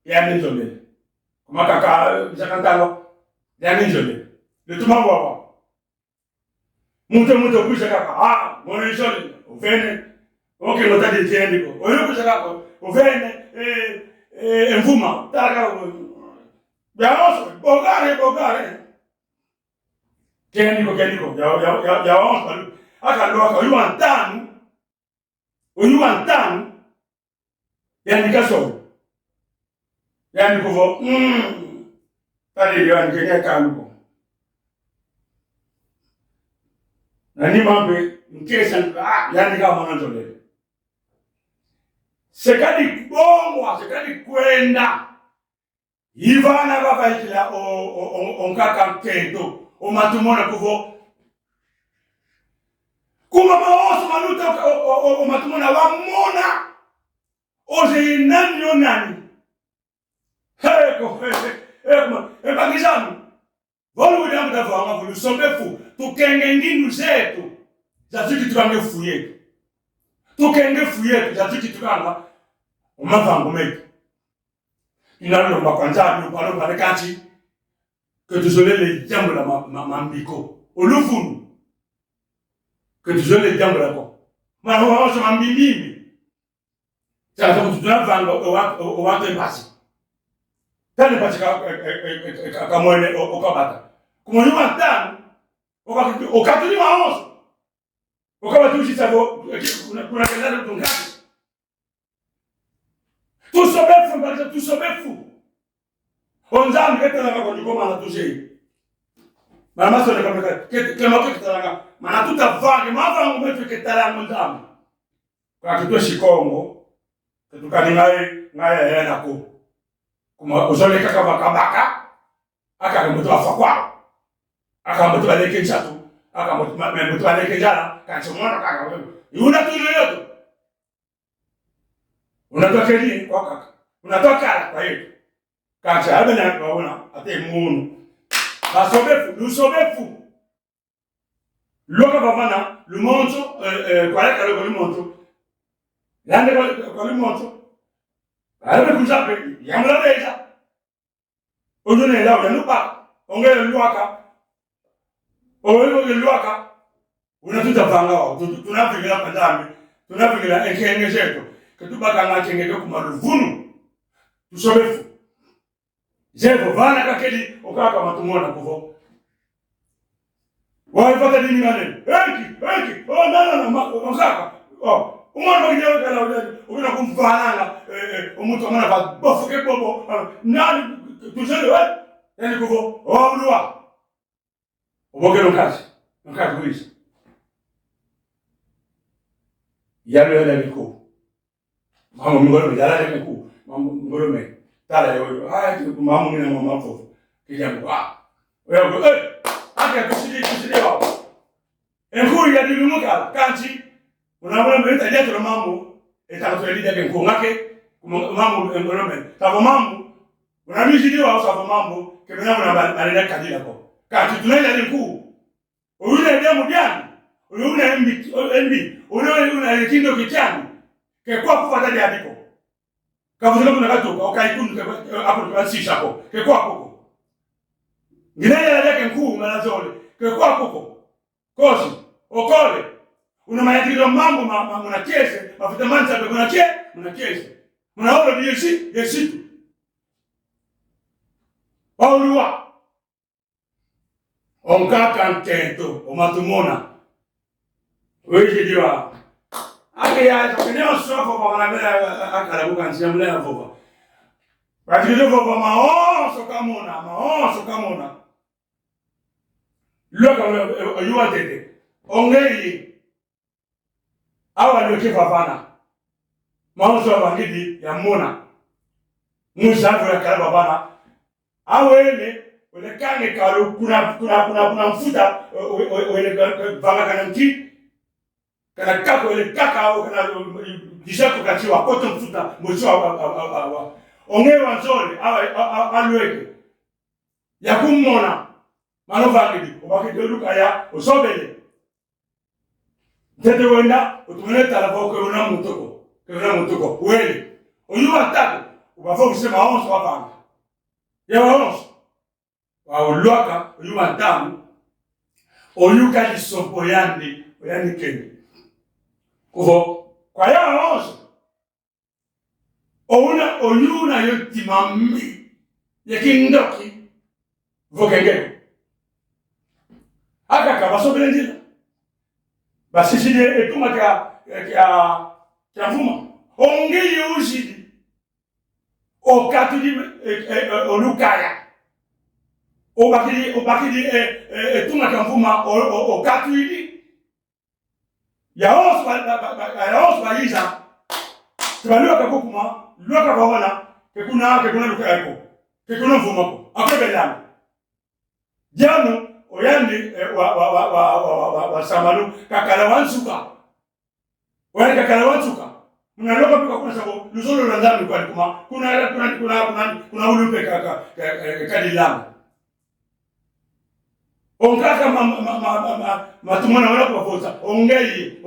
ya nzombe Makaka zakantalo ya ninjole le tumango wa muto kusha kaka mwana ishole uvene oke notadi tiendiko oyo kusha kaka uvene mvuma taka ya bogare tiendiko ya onso akaloka oyu antanu ya nikaso yani kuvo tadi ndio angenia kango nani mambe nkesa yani kama mwanzo leo sekadi bongo sekadi kwenda ivana baba ikila onkaka mtendo o matumona kuvo kuma maoso maluta o matumona wa mona oje nani Epangizano. Volo wadamu davanga vulu sobefu. Tukenge nginu zetu. Zaziki tukange fuyetu. Tukenge fuyetu. Zaziki tukanga. Umavangu metu. Inalo mbakwanza. Nupano pale kanchi. Ketuzolele jambo la mambiko. Olufunu. Ketuzolele jambo la ko. Mwana waoso mambimbi. Sasa kutunavanga owate basi. Tani patika kamwene okabata. Kumonyuma tano okatuni maoso. Okabatushi sabo kuna kelele kutungati. Tusobefu. Onzami ketelanga kwa njikoma na tujei. Maramaso ne kameka kemako ketelanga. Mana tutavage mavangu metu ketelanga onzami. Kwa kitwe shikongo. Ketukani ngaye yana ko. Kuma uzole kaka bakabaka akamutu afakwa akamutu aleke chatu akamutu aleke jana kachomona kaka wewe unatuno yote unatoka nini kwa kaka unatoka kwa hiyo kacha abena kwaona ate munu basobefu loka bavana lumonzo kwa le lumonzo lande kwa lumonzo Arabe kujape yamla deja. Ojone la ya nupa. Ongele luaka. Ongele luaka. Unatuta panga tunavingira pandambi. Tunavingira enkenge zetu. Ketubaka ngachengeke kumaruvunu. Tusobefu. Zevo vana kakeli okaka matumona kuvo. Waipata nini ngane? Eki. Okaka. Umwana wakijawe kana ukina kumfananga omuntu amana bafuke bobo nani tuzele we yani kuvo olwa obogero kazi kuisa yalo liko mama ngoro yala liko mama ngoro me tala yo mama ngina mama fo kijambo wewe aka kusidi wa enkuri ya dilumuka kanchi Unabona mbele ya tuna mambo etakutolida ke ngongake mambo ngorome tabo mambo unamishiriwa au sabo mambo kemenya mna balenda kadila ko kati tunaenda ni kuu Ule demu diani. Ule MB. Ule kindo kichani. Kekua kufa tadi adiko. Kavuza kuna katoka okaikundu hapo tukasisha hapo. Kekwa hapo. Nginele yake mkuu malazole. Kekwa hapo. Kosi, okole. Una mayatiro mambo muna kese, mafuta manza muna kese. Muna olo yesitu. Paulua. Onkaka ntento, omatumona. Weje diwa. Ake ya kenyo sofo kwa wanabela akala buka nsiamlea fofa. Bakile fofa maoso kamona. Loka yuwa tete. Ongei. Awa nyoke fafana. Maoso abangidi ya mona. Musafu ya kala babana. Awele wale kange kalu kuna mfuta wale vanga kana mti kana kako wale kaka au kana jishako kachiwa koto mfuta mwisho ongewa nzole alweke ya kumona manovangidi obakidoluka ya usobele tete wenda utumeleta la boke una mutoko wele oyuwa tako ubafo kusema onso wapanga ya onso wauluaka oyuma ntamu oyuka lisompo yandi kende kuvo kwa ya onso oyuna yotimami yekindoki vokengeko akaka basobele ndila basiside etuma kya mvuma ongeli usidi okatudi olukaya obakidi etuma kya mvuma okatudi yaos bayiza tibaliwa kakukuma luaka kawana kekuna lukayako kekuna mvumako akwebelana jano oyandi wa samalu kakala wansuka oyandi kakala wansuka unaloka pika kuna sabo luzolo landami kwa kuma kuna ulupe kadilama onkaka matumona wala kuwafosa ongei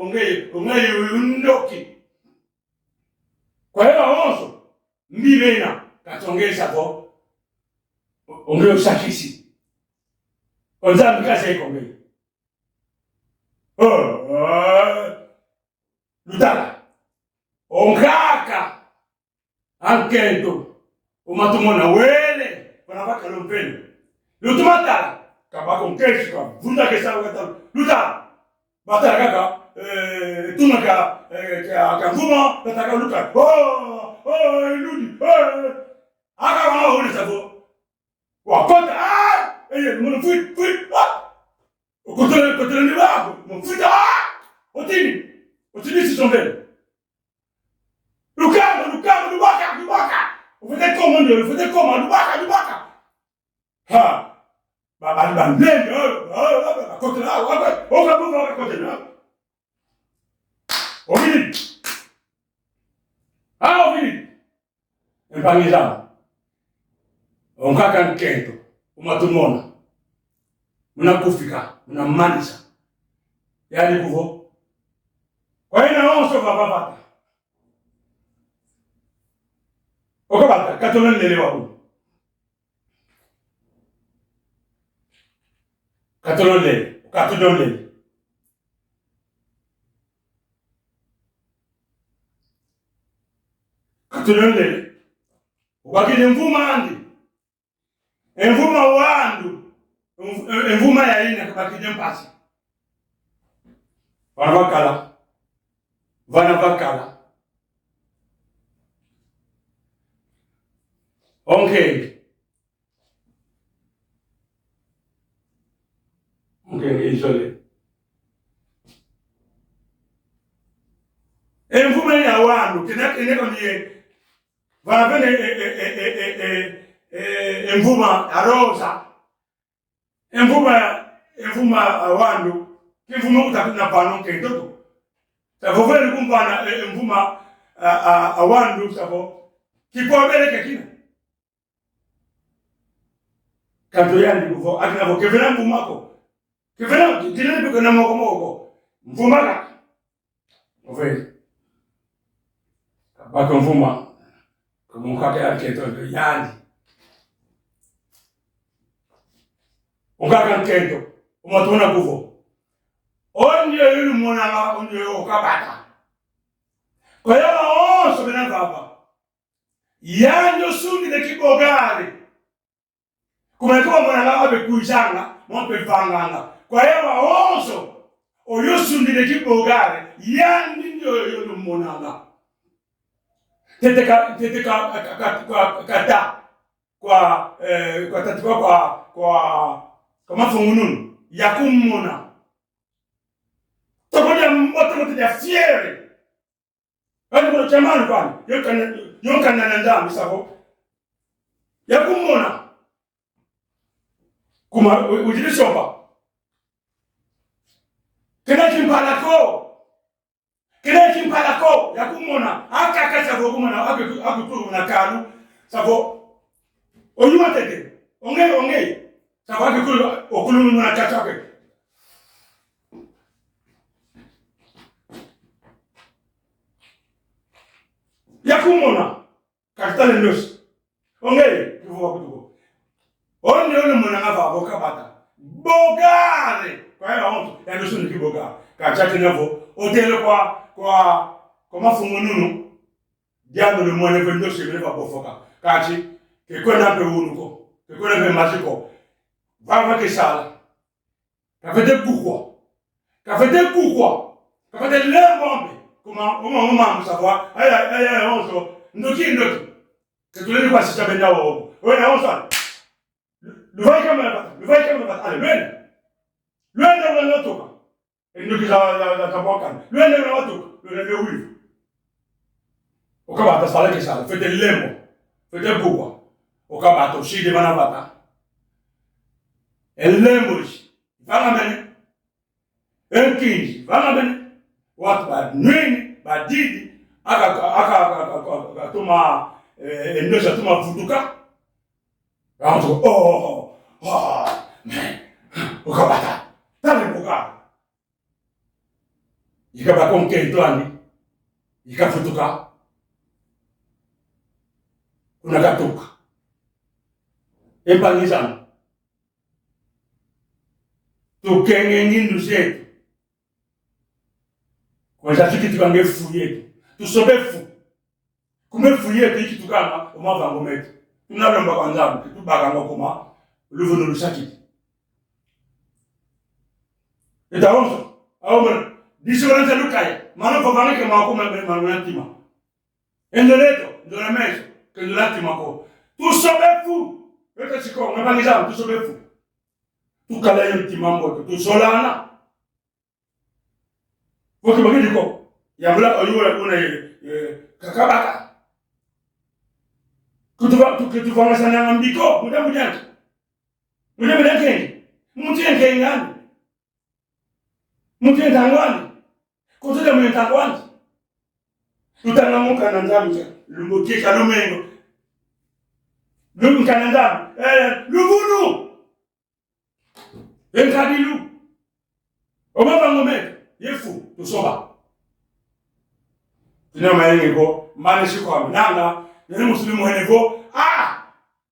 undoki kwa hiyo onso mbibena katongeza po ongeo shakisi onzambi kase ikongei lutala onkaka ankento umatumona wele panavaka lompeno lutumatala kabako mkeshi kwa vunda kesa wakata luta batara kaka tunaka kamvuma tataka luka ludi aka wana huli sabo wakota mwana fuit ukutele ni wako mfuta otini si sombele lukama lubaka ufete koma lubaka ha baba mbele kotela oka kotela ovini empangiza onkaka nkento umatumona munakufika munamanisa yani kuvo kwa ina onso babata okabata katolon lelewa huko katolole wakile mvuma andi mvuma wandu mvuma ya ina kabakije mpasi vanavakala okay isole mvuma ya wandu keneko ndiye vanavene mvuma arosa mvuma wandu kimvuma kutakuna pano kentoko savovele kumpana mvuma awandu savo kipobele kina kanto yandi kuvo akinavo kevena mvumako kevena dinani bukana moko mvumaka ovele kabaka mvuma Kumukake aketo yani. Ukaka nkento. Umatuna kuvo. Onye yulu monanga onye okabata. Kwa hiyo onso benanga hapa. Yanyo sundi de kibogari. Kumekuwa monanga abe kuijanga, mwape fanganga. Kwa hiyo onso oyo sundi de kibogari, yani ndio yulu monanga. Teteka kata kwa tatikwa kwa mafungununu ya kumona. Tokoja moto ya fiere. Hadi kwa chamani kwani yokana na ndami sako. Ya kumona. Kuma ujilishoba. Kena kimpalako ya kumona aka kacha kwa kumona akuturu na kalu sako oyuma tete onge sako akuturu okulu na kacha ya kumona kakitale ndosi onge kivuwa kutuko onge ole mona ngava aboka bata bogare kwa hiyo onto ya ndosi ni kibogare kacha kinavo otele kwa mafungununu diabo le mwana vendo shebele ba bofoka kachi ke kwenda pe unuko ke kwenda pe maziko vava ke sala ka fete kukwa ka fete lembombe kuma musafwa ay onso ndoki ke tuleni kwa sita benda wo wewe onso le vai kamera ale lwende wala toka ndoki za taboka lwende wala toka lwende wivu ukabata sala ke sala fete lembo fete kukwa ukabata ushide bana bata lembo vanga mene enkinji vanga mene watu badwini badidi aka tuma endosha tuma vuduka watu man ukabata tale buka ikabako mkentwani ikafutuka unagatuka empangizana tukenge nindu zetu kwa jafiki tukange fu yetu tusobe fu kumefu yetu iki tukanga umavango metu tunalomba kwa nzabu tubaka ngokoma luvuno lusakiti itaonzo au disolante lukaya mano favanike makoma manuantima endoleto ndorameso kendolati mako tusobe fu yote chiko ngabangiza tusobe fu tukala yenti mambo tusolana woki bagidi ko yambula oyuwa una kakabaka kutuvanga sana mbiko muda kengi mutien ngani mutien tangwani kutule mutien tangwani tutangamuka na nzambe lumbokie kalumengo lumka na nzambe luvunu enkadilu omavango metu yefu tusoba tunema yengo mane shiko nanga nene muslimu henevo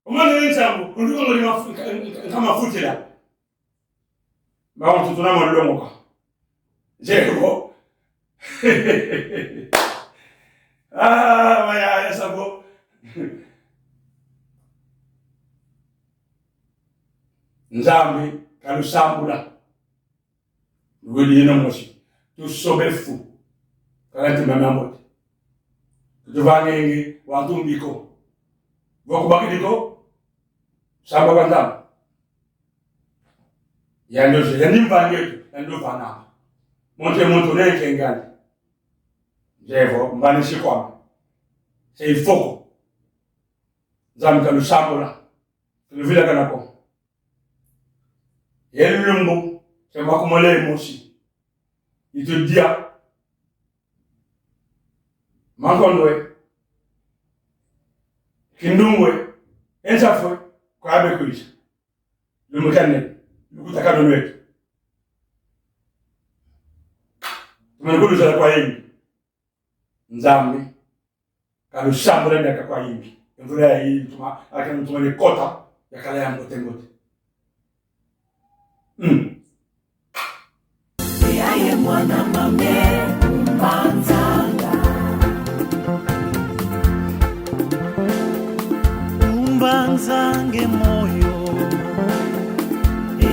omane yensambu ndiko ngoli kama futila bawo tunama lolomoka jeko maya sabo nzambi kalusambula wili yena moshi tusobe fu kalati mamambo tuvangengi wantumbiko bokubakidiko samba kandam yandoje yanimbangetu yandovana monte nekengani jevo mbani shikwama seifoko nzambi kalusambula tulivila kanako yelumbu sema kumole moshi itudia makondwe kindungwe ensafwe kwa abe kulisha lumukane lukutakano wetu tumenikudu sana kwa hili nzambi kalushambura miaka kwa yimbi mvula ya hii mtuma akana mtuma ni kota ya kala ya mbote mbote yaye mwana mame umbanzanga umbanzange moyo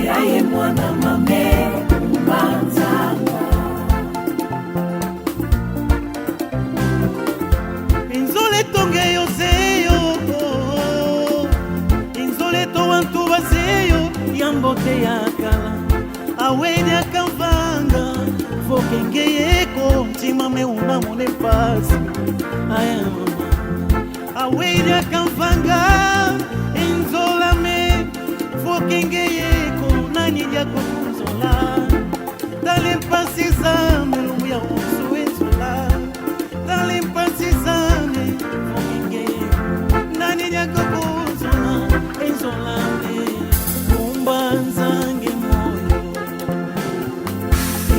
yaye mwana mame umbanzanga inzole tonge yoseyo inzole to wantu baseyo yambote yakala aweni akamvanga fokenge yeko mtima meuna mone pasi aya mama aweni akamvanga inzola me fokenge yeko nani jako kunzola dale mpasiza melumu ya usu enzola dale mpasiza me fokenge yeko nani jako kunzola enzola me umbanzange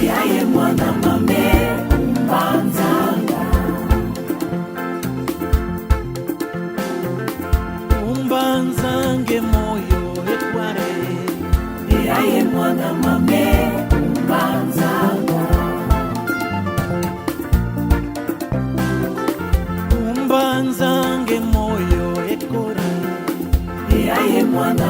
yaye mwana mame umbanzanga umbanzange moyo ekware yaye mwana mame umbanzanga umbanzange moyo ekore yaye mwana